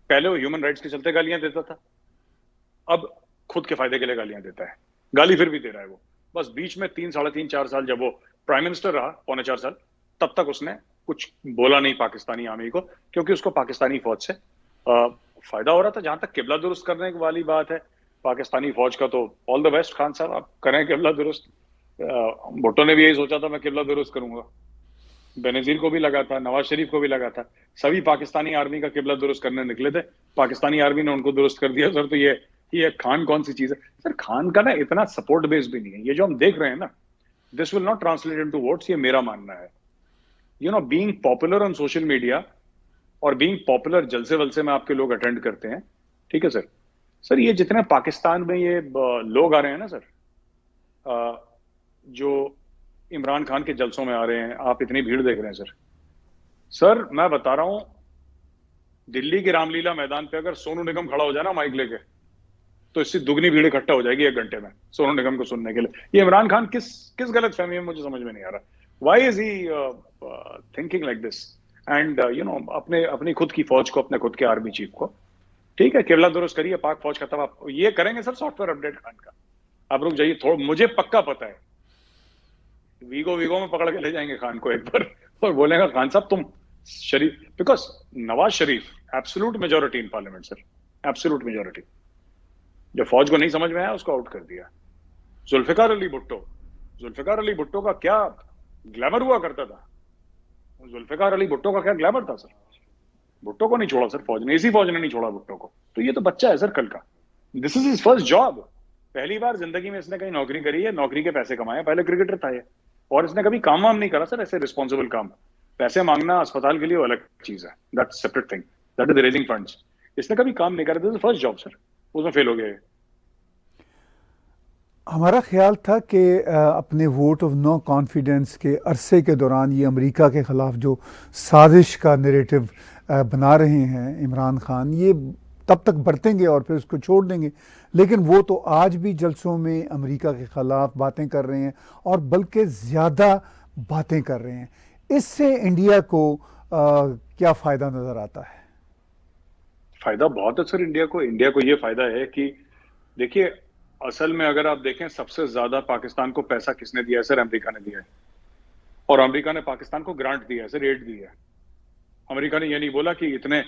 पहले वो ह्यूमन राइट्स के चलते गालियां देता था, अब खुद के फायदे के लिए गालियां देता है। गाली फिर भी दे रहा है वो, बस बीच में 3, साढ़े 3, 4 साल जब वो प्राइम मिनिस्टर रहा, 3.25 साल, तब तक उसने कुछ बोला नहीं पाकिस्तानी आर्मी को, क्योंकि उसको पाकिस्तानी फौज से फायदा हो रहा था। जहां तक किबला दुरुस्त करने वाली बात है पाकिस्तानी फौज का, तो ऑल द बेस्ट खान साहब, आप करें किबला दुरुस्त। भुट्टो ने भी यही सोचा था मैं किबला दुरुस्त करूंगा, बेनजीर को भी लगा था, नवाज शरीफ को भी लगा था, सभी पाकिस्तानी आर्मी का किबला दुरुस्त करने निकले थे, पाकिस्तानी आर्मी ने उनको दुरुस्त कर दिया सर। तो ये खान कौन सी चीज है सर? खान का ना इतना सपोर्ट बेस भी नहीं है। ये जो हम देख रहे हैं ना, this will not translate into votes, ये मेरा मानना है। Being popular on social media और बीइंग पॉपुलर जलसे वलसे में आपके लोग अटेंड करते हैं, ठीक है सर। सर ये जितने पाकिस्तान में ये लोग आ रहे हैं ना सर, जो इमरान खान के जलसों में आ रहे हैं, आप इतनी भीड़ देख रहे हैं सर। सर मैं बता रहा हूं, दिल्ली के रामलीला मैदान पे अगर सोनू निगम खड़ा हो जाए ना माइक लेके, तो इससे दुगनी भीड़ इकट्ठा हो जाएगी 1 घंटे में सोनू निगम को सुनने के लिए। ये इमरान खान किस किस गलत फहमी में, मुझे समझ में नहीं आ रहा। Why is he thinking like this? And you know, अपनी खुद की फौज को, अपने खुद के आर्मी चीफ को, ठीक है, केरला दुरुस्त करिए, पाक फौज खत्म, आप ये करेंगे सर सॉफ्टवेयर अपडेट खान का, आप रुक जाइए थोड़ा, मुझे पक्का पता है वीगो में पकड़ के ले जाएंगे खान को एक बार और बोलेगा खान साहब तुम Sharif, because Nawaz Sharif absolute majority in parliament sir, absolute majority. जो फौज को नहीं समझ में आया उसको आउट कर दिया। जुल्फिकार अली भुट्टो का क्या ग्लैमर हुआ करता था, जुल्फिकार अली भुट्टो का क्या ग्लैमर था सर। भुट्टो को नहीं छोड़ा सर फौज ने, इसी फौज ने नहीं छोड़ा भुट्टो को। तो ये तो बच्चा है सर कल का, this is his first job, पहली बार जिंदगी में इसने कहीं नौकरी करी है, नौकरी के पैसे कमाए, पहले क्रिकेटर था ये, और इसने कभी काम वाम नहीं करा सर ऐसे रिस्पॉन्सिबल काम। पैसे मांगना अस्पताल के लिए वो अलग चीज है, that's separate thing, that is raising funds. इसने कभी काम नहीं करा, this is first job sir, उसमें फेल हो गया। हमारा ख्याल था कि अपने वोट ऑफ नो कॉन्फिडेंस के अरसे के दौरान ये अमेरिका के ख़िलाफ़ जो साजिश का नैरेटिव बना रहे हैं इमरान खान, ये तब तक बरतेंगे और फिर उसको छोड़ देंगे, लेकिन वो तो आज भी जलसों में अमेरिका के ख़िलाफ़ बातें कर रहे हैं और बल्कि ज़्यादा बातें कर रहे हैं। इससे इंडिया को क्या फ़ायदा नज़र आता है? फ़ायदा बहुत है सर इंडिया को ये फ़ायदा है कि देखिए, असल में अगर आप देखें सबसे ज्यादा पाकिस्तान को पैसा किसने दिया है सर, अमेरिका ने दिया है। और अमेरिका ने पाकिस्तान को ग्रांट दिया है सर, एड दिया है। अमेरिका ने ये नहीं बोला कि इतने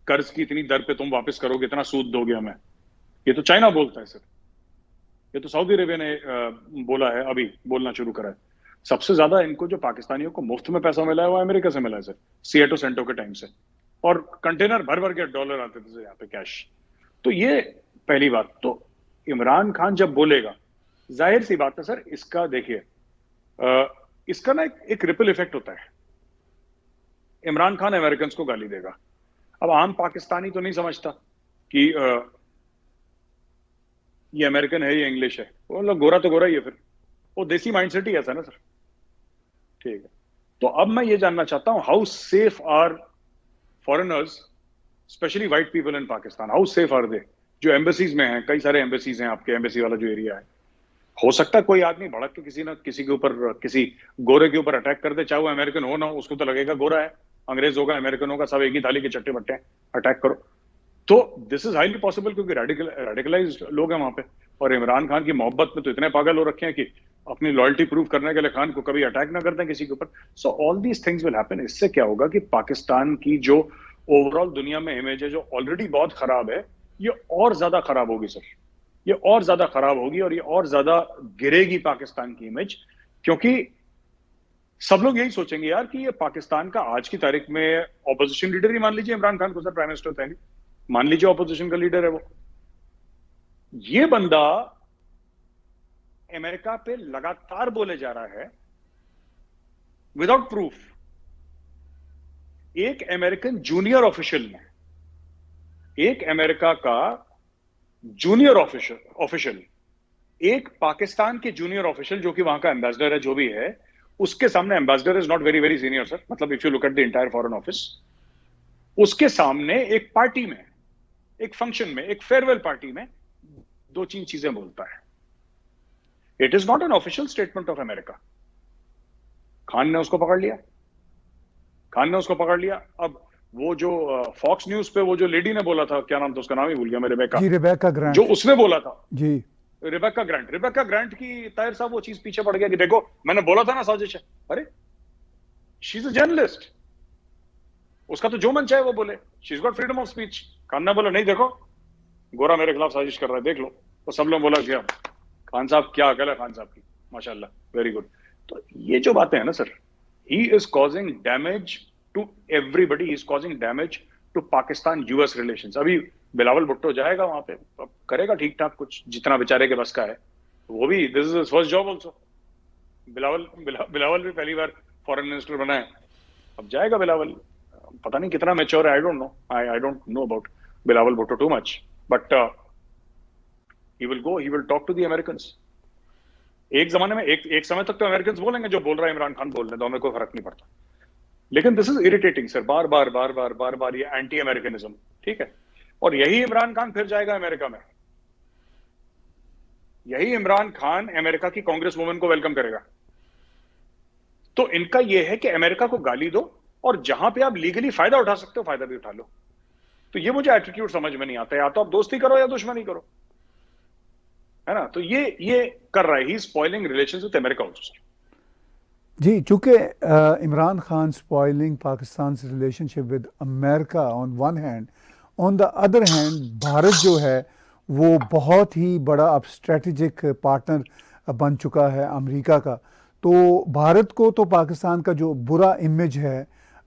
कर्ज की इतनी दर पे तुम वापस करोगे, इतना सूद दोगे हमें, ये तो चाइना बोलता है सर, ये तो सऊदी अरेबिया ने बोला है, अभी बोलना शुरू करा है। सबसे ज्यादा इनको जो पाकिस्तानियों को मुफ्त में पैसा मिला है वो अमेरिका से मिला है सर, सीएटो सेंटो के टाइम से, और कंटेनर भर भर के डॉलर आते थे यहाँ पे कैश। तो ये पहली बात। तो इमरान खान जब बोलेगा, जाहिर सी बात है सर, इसका देखिए इसका ना एक रिपल इफेक्ट होता है। इमरान खान अमेरिकन को गाली देगा, अब आम पाकिस्तानी तो नहीं समझता कि ये अमेरिकन है, ये इंग्लिश है, वो लोग गोरा तो गोरा ही है, फिर वो देसी माइंडसेट ही ऐसा ना सर, ठीक है। तो अब मैं ये जानना चाहता हूं, how safe are foreigners, specially white people in Pakistan, how safe are they? जो एम्बेसीज में हैं, कई सारे एम्बेसीज हैं, आपके एम्बेसी वाला जो एरिया है, हो सकता है कोई आदमी भड़क के किसी के ऊपर, किसी गोरे के ऊपर अटैक कर दे, चाहे वो अमेरिकन हो ना हो, उसको तो लगेगा गोरा है, अंग्रेज होगा, अमेरिकन होगा, सब एक ही थाली के चट्टे बट्टे हैं, अटैक करो। तो दिस इज हाईली पॉसिबल, क्योंकि रेडिकलाइज लोग हैं वहां पे, और इमरान खान की मोहब्बत में तो इतने पागल हो रखे हैं कि अपनी लॉयल्टी प्रूव करने के लिए खान को कभी अटैक ना करते हैं किसी के ऊपर। So all these things will happen. इससे क्या होगा कि पाकिस्तान की जो ओवरऑल दुनिया में इमेज है, जो ऑलरेडी बहुत खराब है, ये और ज्यादा खराब होगी सर, ये और ज्यादा खराब होगी, और ये और ज्यादा गिरेगी पाकिस्तान की इमेज, क्योंकि सब लोग यही सोचेंगे यार कि ये पाकिस्तान का आज की तारीख में ऑपोजिशन लीडर ही मान लीजिए इमरान खान को सर, प्राइम मिनिस्टर था नहीं, मान लीजिए ऑपोजिशन का लीडर है वो, ये बंदा अमेरिका पे लगातार बोले जा रहा है विदाउट प्रूफ। एक अमेरिकन जूनियर ऑफिशियल ने, एक अमेरिका का जूनियर ऑफिशियल, एक पाकिस्तान के जूनियर ऑफिशियल जो कि वहां का एम्बेसडर है, जो भी है, उसके सामने, ambassador is not very very senior sir, मतलब if you look at the entire foreign office, उसके सामने एक पार्टी में, एक फंक्शन में, एक फेयरवेल पार्टी में 2-3 चीजें बोलता है। It is not an official statement of America. Khan ने उसको पकड़ लिया, खान ने उसको पकड़ लिया। अब वो जो फॉक्स न्यूज पे वो जो लेडी ने बोला था, क्या नाम था उसका, नाम ही भूल गया मैं, रिबेका ग्रांट, जो उसने बोला था जी, रिबेका ग्रांट की ताहिर साहब वो चीज पीछे पड़ गया कि देखो मैंने बोला था ना साजिश है। अरे शी इज अ जर्नलिस्ट, उसका तो जो मन चाहे वो बोले, she is got freedom of speech. Khan ने बोला नहीं देखो गोरा मेरे खिलाफ साजिश कर रहा है, देख लो, तो सब लोग बोला क्या खान साहब, क्या अकल है खान साहब की, माशाल्लाह, वेरी गुड। तो ये जो बातें हैं ना sir, he is causing damage to everybody, he is causing damage to Pakistan US relations. अभी बिलावल भुट्टो जाएगा वहां पे, अब करेगा ठीक ठाक कुछ, जितना बेचारे के बस का है, वो भी, this is first job also. Bilawal भी पहली बार फॉरेन मिनिस्टर बना है, अब जाएगा बिलावल पता नहीं कितना मेच्योर है, I don't know about Bilawal Bhutto too much, but he will talk to the Americans. एक जमाने में एक समय तक तो अमेरिकन्स बोलेंगे जो बोल रहा है इमरान खान बोलने दो, हमें कोई फर्क नहीं पड़ता। लेकिन दिस इज इरिटेटिंग सर, बार बार ये एंटी अमेरिकनिज्म, ठीक है। और यही इमरान खान फिर जाएगा अमेरिका में, यही इमरान खान अमेरिका की कांग्रेस वुमेन को वेलकम करेगा। तो इनका यह है कि अमेरिका को गाली दो और जहां पे आप लीगली फायदा उठा सकते हो फायदा भी उठा लो। तो ये मुझे एटीट्यूड समझ में नहीं आता, या तो आप दोस्ती करो या दुश्मनी करो, है ना। तो ये कर रहा है, he spoiling relations with America also sir. जी, चूंकि Imran Khan spoiling Pakistan relationship with America on one hand, on the other hand Bharat जो है वो बहुत ही बड़ा अब स्ट्रेटेजिक पार्टनर बन चुका है अमेरिका का। तो भारत को तो पाकिस्तान का जो बुरा इमेज है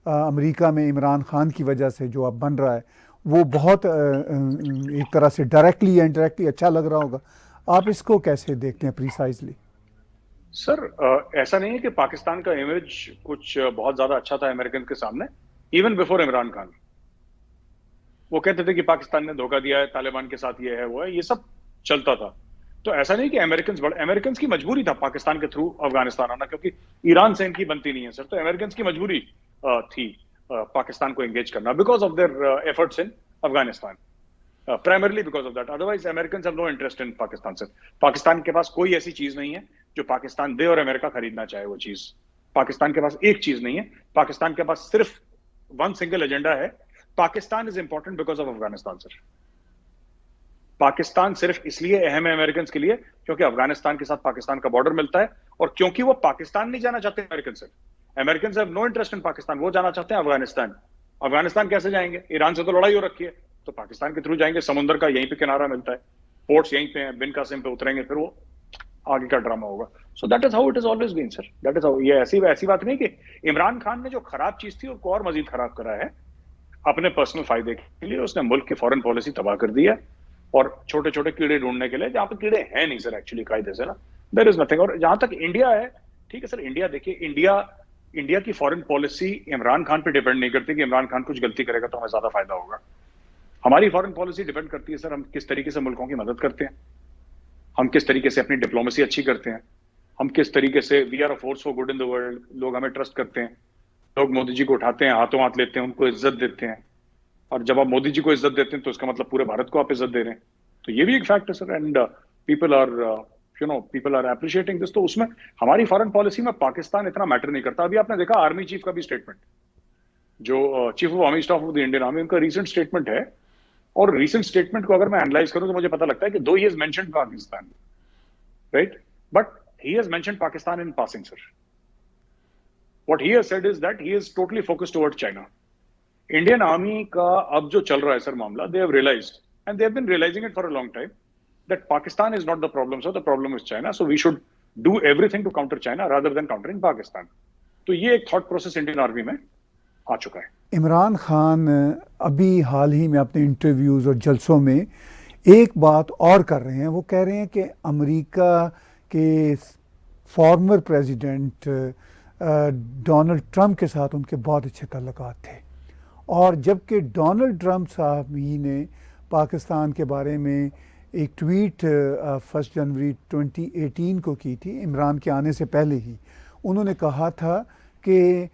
अमेरिका में इमरान खान की वजह से जो अब बन रहा है, वो बहुत एक तरह से डायरेक्टली या इनडायरेक्टली अच्छा लग रहा होगा। आप इसको कैसे देखते हैं प्रिसाइजली? सर ऐसा नहीं है कि पाकिस्तान का इमेज कुछ बहुत ज्यादा अच्छा था अमेरिकन के सामने। इवन बिफोर इमरान खान वो कहते थे कि पाकिस्तान ने धोखा दिया है, तालिबान के साथ ये है वो है, ये सब चलता था। तो ऐसा नहीं कि अमेरिकन की मजबूरी था पाकिस्तान के थ्रू अफगानिस्तान आना, क्योंकि ईरान से इनकी बनती नहीं है सर। तो अमेरिकन की मजबूरी थी पाकिस्तान को एंगेज करना because of their efforts in Afghanistan, primarily because of that. Otherwise American have no interest in Pakistan sir. Pakistan के पास कोई ऐसी चीज नहीं है जो पाकिस्तान दे और अमेरिका खरीदना चाहे वो चीज। पाकिस्तान के पास एक चीज नहीं है, पाकिस्तान के पास सिर्फ वन सिंगल एजेंडा है। Pakistan is important because of Afghanistan sir. Pakistan सिर्फ इसलिए अहम है अमेरिकन के लिए क्योंकि अफगानिस्तान के साथ पाकिस्तान का बॉर्डर मिलता है, और क्योंकि वो पाकिस्तान नहीं जाना चाहते American sir. American have no interest in Pakistan, वो जाना चाहते हैं अफगानिस्तान। अफगानिस्तान कैसे जाएंगे? ईरान से तो लड़ाई हो रखी है, तो पाकिस्तान के थ्रू जाएंगे। समुद्र का यहीं पे किनारा मिलता है, पोर्ट्स यहीं पे हैं, बिन कासिम पे उतरेंगे, फिर वो आगे का ड्रामा होगा। So that is how it is always been sir, that is how. ये ऐसी बात नहीं कि इमरान खान ने जो खराब चीज थी उसको और मजीद खराब करा है अपने पर्सनल फायदे के लिए। उसने मुल्क की फॉरेन पॉलिसी तबाह कर दी है, और छोटे छोटे कीड़े ढूंढने के लिए जहां पे कीड़े हैं नहीं सर एक्चुअली कायदे से ना, देयर इज नथिंग। और जहां तक इंडिया है, ठीक है सर, इंडिया देखिए, इंडिया की फॉरेन पॉलिसी इमरान खान पे डिपेंड नहीं करती कि इमरान खान कुछ गलती करेगा तो हमें ज्यादा फायदा होगा। हमारी फॉरेन पॉलिसी डिपेंड करती है सर हम किस तरीके से मुल्कों की मदद करते हैं, हम किस तरीके से अपनी डिप्लोमेसी अच्छी करते हैं, हम किस तरीके से we are a force for good in the world, लोग हमें ट्रस्ट करते हैं, लोग मोदी जी को उठाते हैं, हाथों हाथ लेते हैं, उनको इज्जत देते हैं। और जब आप मोदी जी को इज्जत देते हैं तो इसका मतलब पूरे भारत को आप इज्जत दे रहे हैं। तो ये भी एक फैक्ट है sir, and people are appreciating this. तो उसमें हमारी फॉरेन पॉलिसी में पाकिस्तान इतना मैटर नहीं करता। अभी आपने देखा आर्मी चीफ का भी स्टेटमेंट, जो chief of army staff of the Indian army, उनका रीसेंट स्टेटमेंट है। और रीसेंट स्टेटमेंट को अगर मैं एनालाइज करूं तो मुझे पता लगता है कि though he has mentioned Pakistan, right, but he has mentioned Pakistan in passing sir. What he has said is that he is totally focused toward China. Indian army का अब जो चल रहा है सर मामला, they have realised and they have been realising it for a long time that Pakistan is not the problem sir, the problem is China. So we should do everything to counter China rather than countering Pakistan. तो ये एक thought process Indian army में आ चुका है। इमरान खान अभी हाल ही में अपने interviews और जलसों में एक बात और कर रहे हैं। वो कह रहे हैं कि अमेरिका के फॉर्मर प्रेसिडेंट डोनाल्ड ट्रंप के साथ उनके बहुत अच्छे ताल्लुकात थे, और जबकि डोनाल्ड ट्रंप साहब ही ने पाकिस्तान के बारे में एक ट्वीट 1 जनवरी 2018 को की थी, इमरान के आने से पहले ही। उन्होंने कहा था कि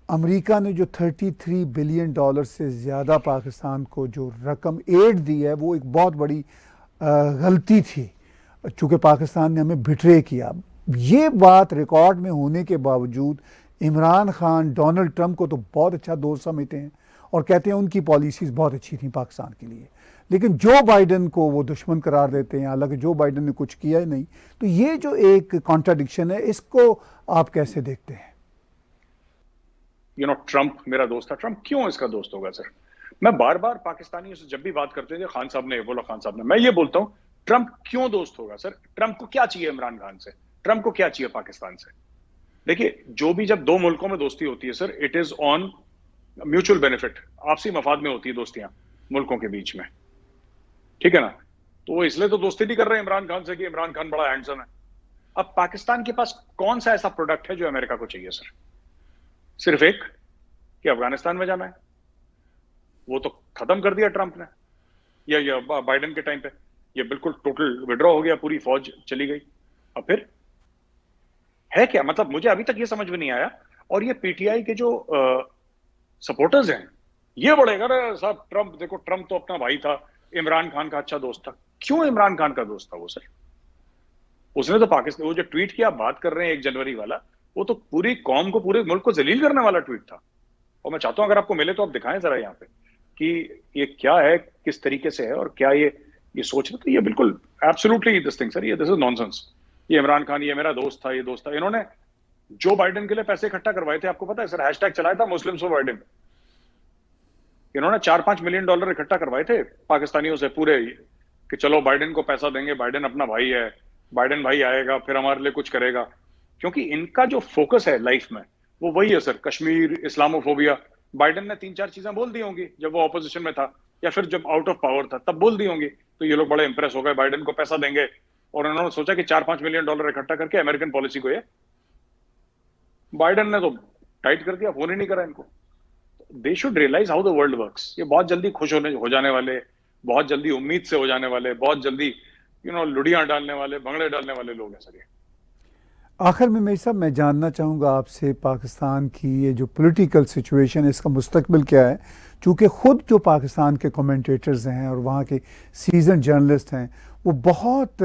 अमेरिका ने जो $33 बिलियन से ज़्यादा पाकिस्तान को जो रकम एड दी है वो एक बहुत बड़ी गलती थी, चूँकि पाकिस्तान ने हमें बिट्रे किया। ये बात रिकॉर्ड में होने के बावजूद इमरान खान डोनाल्ड ट्रंप को तो बहुत अच्छा दोस्त समझते हैं और कहते हैं उनकी पॉलिसीज़ बहुत अच्छी थी पाकिस्तान के लिए, लेकिन जो बाइडन को वो दुश्मन करार देते हैं, हालांकि जो बाइडन ने कुछ किया ही नहीं। तो ये जो एक कॉन्ट्राडिक्शन है, इसको आप कैसे देखते हैं? ट्रंप मेरा दोस्त था, ट्रंप क्यों इसका दोस्त होगा सर? मैं बार बार पाकिस्तानियों से जब भी बात करते थे, खान साहब ने बोला, खान साहब ने, मैं ये बोलता हूं ट्रंप क्यों दोस्त होगा सर? ट्रंप को क्या चाहिए इमरान खान से? ट्रंप को क्या चाहिए पाकिस्तान से? देखिए, जो भी जब दो मुल्कों में दोस्ती होती है sir, it is on mutual benefit, आपसी मफाद में होती है दोस्तियां मुल्कों के बीच में, ठीक है ना। तो वो इसलिए तो दोस्ती नहीं कर रहे हैं इमरान खान से कि इमरान खान बड़ा हैंडसम है। अब पाकिस्तान के पास कौन सा ऐसा प्रोडक्ट है जो अमेरिका को चाहिए सर? सिर्फ एक, कि अफगानिस्तान में जाना है? वो तो खत्म कर दिया ट्रंप ने, या बाइडेन के टाइम पे ये बिल्कुल टोटल विड्रॉ हो गया, पूरी फौज चली गई। अब फिर है क्या? मतलब मुझे अभी तक ये समझ में नहीं आया। और ये पीटीआई के जो सपोर्टर्स हैं, ये बढ़ेगा ना साहब, ट्रंप देखो, ट्रंप तो अपना भाई था, इमरान खान का अच्छा दोस्त था। क्यों इमरान खान का दोस्त था वो सर? उसने तो पाकिस्तान, वो जो ट्वीट किया आप बात कर रहे हैं 1 जनवरी वाला, वो तो पूरी कौम को, पूरे मुल्क को जलील करने वाला ट्वीट था। और मैं चाहता हूं अगर आपको मिले तो आप दिखाएं जरा यहाँ पे कि ये क्या है, किस तरीके से है, और क्या ये सोच रहे थे। ये बिल्कुल एब्सोल्युटली दिस थिंग सर, ये दिस इज नॉनसेंस। ये इमरान खान, ये मेरा दोस्त था, ये दोस्त था। इन्होंने जो बाइडेन के लिए पैसे इकट्ठा करवाए थे, आपको पता है सर, हैशटैग चलाया था मुस्लिम्स फॉर बाइडेन। इन्होंने $4-5 मिलियन इकट्ठा करवाए थे पाकिस्तानियों से पूरे, कि चलो बाइडेन को पैसा देंगे, बाइडेन अपना भाई है, बाइडेन भाई आएगा फिर हमारे लिए कुछ करेगा। क्योंकि इनका जो फोकस है लाइफ में वो वही है सर, कश्मीर, इस्लामोफोबिया। बाइडेन ने 3-4 चीजें बोल दी होंगी जब वो ऑपोजिशन में था, या फिर जब आउट ऑफ पावर था तब बोल दी होंगी, तो ये लोग बड़े इंप्रेस हो गए, बाइडेन को पैसा देंगे, और उन्होंने सोचा कि $4-5 मिलियन इकट्ठा करके अमेरिकन पॉलिसी को ये, बाइडेन ने तो टाइट कर दिया, फोन ही नहीं करा इनको। They should realise how the world works. ये बहुत जल्दी खुश हो जाने वाले, बहुत जल्दी उम्मीद से हो जाने वाले, बहुत जल्दी लुड़ियां डालने वाले, भंगड़े डालने वाले लोग हैं सर ये। आखिर में मेरी साहब, मैं जानना चाहूँगा आपसे, पाकिस्तान की ये जो पॉलिटिकल सिचुएशन है, इसका मुस्तकबिल क्या है? चूँकि ख़ुद जो पाकिस्तान के कमेंटेटर्स हैं और वहाँ के सीजन जर्नलिस्ट हैं, वो बहुत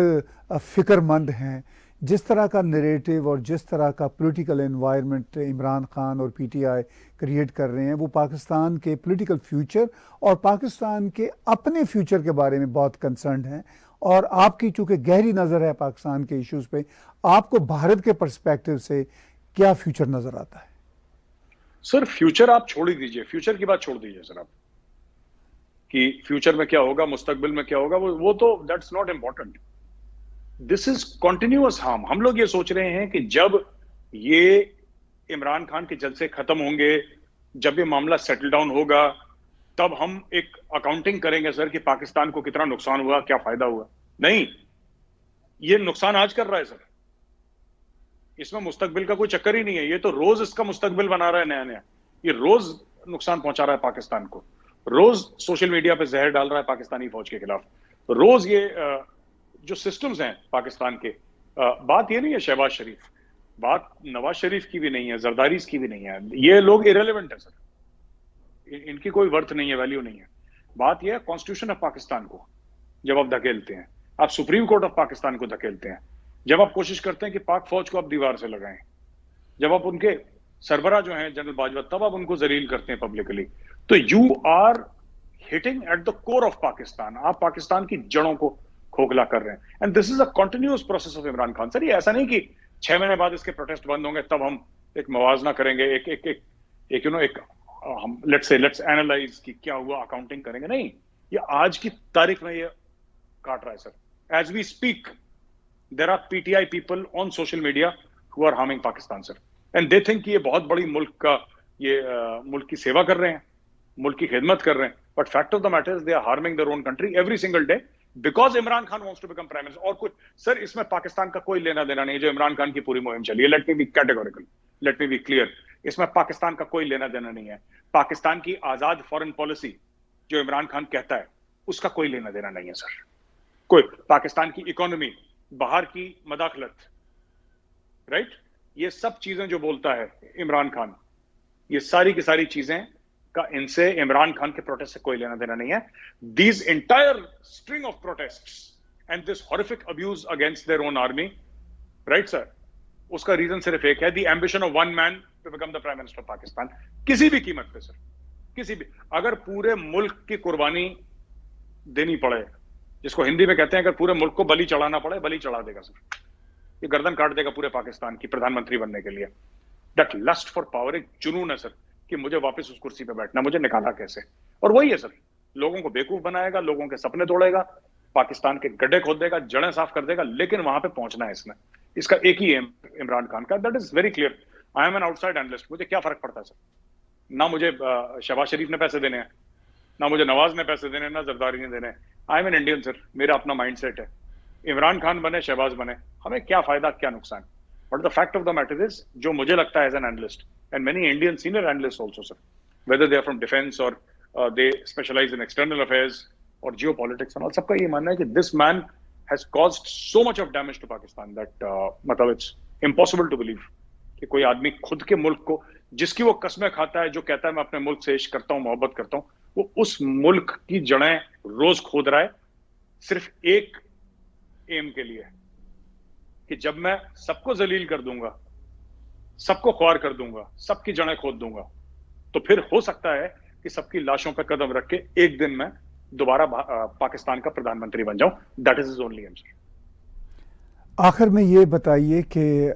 फ़िक्रमंद हैं। जिस तरह का नरेटिव और जिस तरह का पॉलिटिकल एनवायरनमेंट इमरान खान और पीटीआई क्रिएट कर रहे हैं, वो पाकिस्तान के पॉलिटिकल फ्यूचर और पाकिस्तान के अपने फ्यूचर के बारे में बहुत कंसर्न हैं। और आपकी चूँकि गहरी नज़र है पाकिस्तान के इश्यूज़ पे, आपको भारत के पर्सपेक्टिव से क्या फ्यूचर नज़र आता है? सर फ्यूचर आप छोड़ ही दीजिए, फ्यूचर की बात छोड़ दीजिए सर आप, कि फ्यूचर में क्या होगा, मुस्तकबिल में क्या होगा, वो तो that's not important. This is continuous harm. हम लोग ये सोच रहे हैं कि जब ये इमरान खान के जलसे खत्म होंगे, जब ये मामला सेटल डाउन होगा, तब हम एक अकाउंटिंग करेंगे सर कि पाकिस्तान को कितना नुकसान हुआ, क्या फायदा हुआ। नहीं, ये नुकसान आज कर रहा है सर, इसमें मुस्तकबिल का कोई चक्कर ही नहीं है। ये तो रोज इसका मुस्तकबिल बना रहा है नया नया, ये रोज नुकसान पहुंचा रहा है पाकिस्तान को, रोज सोशल मीडिया पे जहर डाल रहा है पाकिस्तानी फौज के खिलाफ, रोज ये जो सिस्टम्स हैं पाकिस्तान के। बात ये नहीं है शहबाज शरीफ, बात नवाज शरीफ की भी नहीं है, जरदारी की भी नहीं है। ये लोग इरेलेवेंट है सर, इनकी कोई वर्थ नहीं है, वैल्यू नहीं है। बात यह है कॉन्स्टिट्यूशन ऑफ पाकिस्तान को जब आप धकेलते हैं, आप सुप्रीम कोर्ट ऑफ पाकिस्तान को धकेलते हैं, जब आप कोशिश करते हैं कि पाक फौज को आप दीवार से लगाएं, जब आप उनके सरबरा जो हैं जनरल बाजवा, तब आप उनको जलील करते हैं पब्लिकली, तो you are hitting at the core of Pakistan. आप पाकिस्तान की जड़ों को खोखला कर रहे हैं। And this is a continuous process of Imran Khan sir. ये ऐसा नहीं कि 6 महीने बाद इसके प्रोटेस्ट बंद होंगे तब हम एक मवाजना करेंगे, एक हम लेट्स एनालाइज कि क्या हुआ, अकाउंटिंग करेंगे। नहीं, ये आज की तारीख में ये काट रहा है sir. As we speak there are PTI people on social media who are harming Pakistan sir, and they think कि ये बहुत बड़ी मुल्क का, ये मुल्क की सेवा कर रहे हैं, मुल्क की खिदमत कर रहे हैं। But fact of the matter is they are harming their own country every single day because Imran Khan wants to become prime minister. और कुछ सर इसमें पाकिस्तान का कोई लेना देना नहीं, जो इमरान खान की पूरी मुहिम चली है। Let me be categorical, let me be clear, इसमें पाकिस्तान का कोई लेना देना नहीं है। पाकिस्तान की आजाद फॉरेन पॉलिसी जो इमरान खान कहता है, उसका कोई लेना देना नहीं है सर। कोई पाकिस्तान की इकोनॉमी, बाहर की मदाखलत, राइट, ये सब चीजें जो बोलता है इमरान खान, ये सारी की सारी चीजें का इनसे, इमरान खान के प्रोटेस्ट से कोई लेना देना नहीं है। These entire string of protests and this horrific abuse against their own army, right sir, उसका रीजन सिर्फ एक है, the ambition of one man to become the prime minister of Pakistan. किसी भी कीमत पे सर, किसी भी, अगर पूरे मुल्क की कुर्बानी देनी पड़े, जिसको हिंदी में कहते हैं अगर पूरे मुल्क को बलि चढ़ाना पड़े, बलि चढ़ा देगा सर। ये गर्दन काट देगा पूरे पाकिस्तान की प्रधानमंत्री बनने के लिए। दैट लस्ट फॉर पावर एक जुनून है सर, कि मुझे वापस उस कुर्सी पे बैठना, मुझे निकाला कैसे। और वही है सर, लोगों को बेवकूफ बनाएगा, लोगों के सपने तोड़ेगा, पाकिस्तान के गड्ढे खोद देगा, जड़ें साफ कर देगा, लेकिन वहां पे पहुंचना है इसने। इसका एक ही एम इमरान खान का, that is very clear. I am an outside analyst, मुझे क्या फर्क पड़ता है सर, ना मुझे शहबाज शरीफ ने पैसे देने हैं, ना मुझे नवाज ने पैसे देने, ना जरदारी ने देने। I am an Indian sir, मेरा अपना माइंडसेट है। इमरान खान बने, शहबाज बने, हमें क्या फायदा, क्या नुकसान। But the fact of the matter is, जो मुझे लगता है as an analyst and many Indian senior analyst also sir, whether they are from defense or they specialize in external affairs or geopolitics and all. सबका ये मानना है कि this man has caused so much of damage to Pakistan that मतलब it's impossible to believe कि कोई आदमी खुद के मुल्क को, जिसकी वो कस्में खाता है, जो कहता है मैं अपने मुल्क से इश्क करता हूँ, मोहब्बत करता हूँ, वो उस मुल्क की जड़ें रोज खोद रहा है सिर्फ एक एम के लिए कि जब मैं सबको जलील कर दूंगा, सबको ख्वार कर दूंगा, सबकी जड़ें खोद दूंगा, तो फिर हो सकता है कि सबकी लाशों पर कदम रख के एक दिन मैं दोबारा पाकिस्तान का प्रधानमंत्री बन जाऊं. That is his only aim. आखिर में ये बताइए कि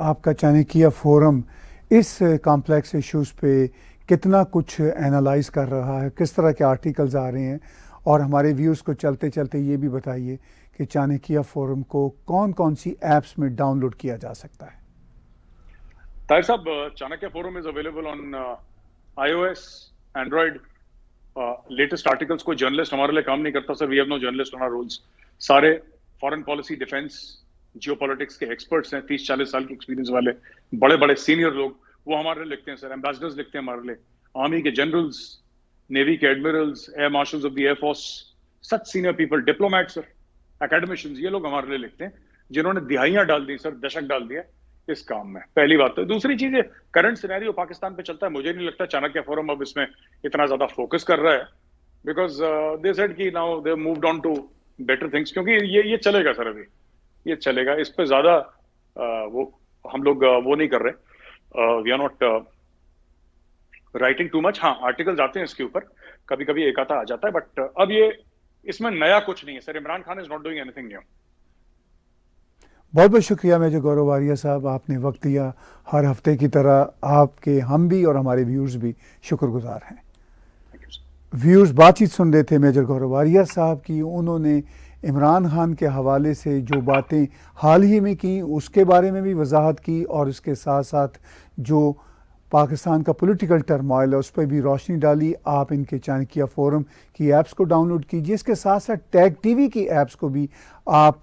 आपका चाणक्य फोरम इस कॉम्प्लेक्स इश्यूज पे कितना कुछ एनालाइज कर रहा है, किस तरह के आर्टिकल्स आ रहे हैं, और हमारे व्यूज़ को चलते चलते ये भी बताइए कि चाणक्य फोरम को कौन कौन सी ऐप्स में डाउनलोड किया जा सकता है. Tahir sahab, Chanakya forum is available on iOS, Android. Latest articles कोई जर्नलिस्ट हमारे लिए काम नहीं करता sir. We have no journalist on our rules. सारे फॉरेन पॉलिसी, डिफेंस, जियोपॉलिटिक्स के एक्सपर्ट्स हैं, 30-40 साल के एक्सपीरियंस वाले बड़े बड़े सीनियर लोग, वो हमारे लिए लिखते हैं सर. एम्बेसडर्स लिखते हैं हमारे लिए, आर्मी के जनरल्स, नेवी के Admirals, air marshals of the air force, such senior people, diplomats sir, academicians, ये लोग हमारे लिए लिखते हैं जिन्होंने दिहाइयां डाल दी सर, दशक डाल दिया इस काम में. पहली बात. तो दूसरी चीज है, करंट सिनेरियो पाकिस्तान पे चलता है. मुझे नहीं लगता चाणक्य फोरम अब इसमें इतना ज्यादा फोकस कर रहा है, बिकॉज दे सेड कि now they moved on to better things, क्योंकि ये चलेगा सर, अभी ये चलेगा. इस पे ज्यादा वो हम लोग वो नहीं कर रहे. We are not writing too much. हाँ, आर्टिकल्स आते हैं इसके ऊपर, कभी कभी एक आता आ जाता है, बट अब ये इसमें नया कुछ नहीं है sir. Imran Khan is not doing anything new. बहुत बहुत शुक्रिया मेजर गौरव वारिया साहब, आपने वक्त दिया. हर हफ्ते की तरह आपके हम भी और हमारे व्यूअर्स भी शुक्रगुजार हैं. व्यूअर्स बातचीत सुन रहे थे मेजर गौरव वारिया साहब की. उन्होंने इमरान खान के हवाले से जो बातें हाल ही में की उसके बारे में भी वजाहत की, और इसके साथ साथ जो पाकिस्तान का पॉलिटिकल टर्मोइल है उस पर भी रोशनी डाली. आप इनके चाणक्य फोरम की ऐप्स को डाउनलोड कीजिए. इसके साथ साथ टैग टीवी की ऐप्स को भी आप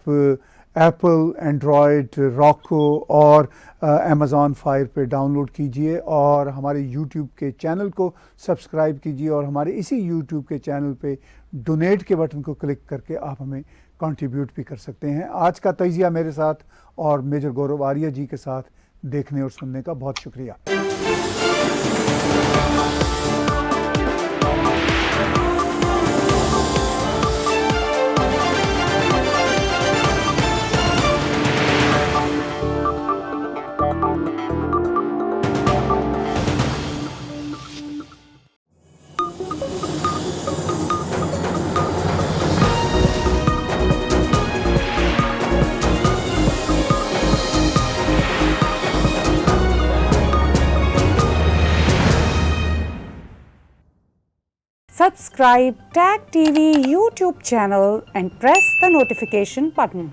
एप्पल, एंड्रॉयड, रॉको और अमेज़ॉन फायर पे डाउनलोड कीजिए, और हमारे यूट्यूब के चैनल को सब्सक्राइब कीजिए, और हमारे इसी यूट्यूब के चैनल पे डोनेट के बटन को क्लिक करके आप हमें कंट्रीब्यूट भी कर सकते हैं. आज का तजिया मेरे साथ और मेजर गौरव वारिया जी के साथ देखने और सुनने का बहुत शुक्रिया. Subscribe Tag TV YouTube channel and press the notification button.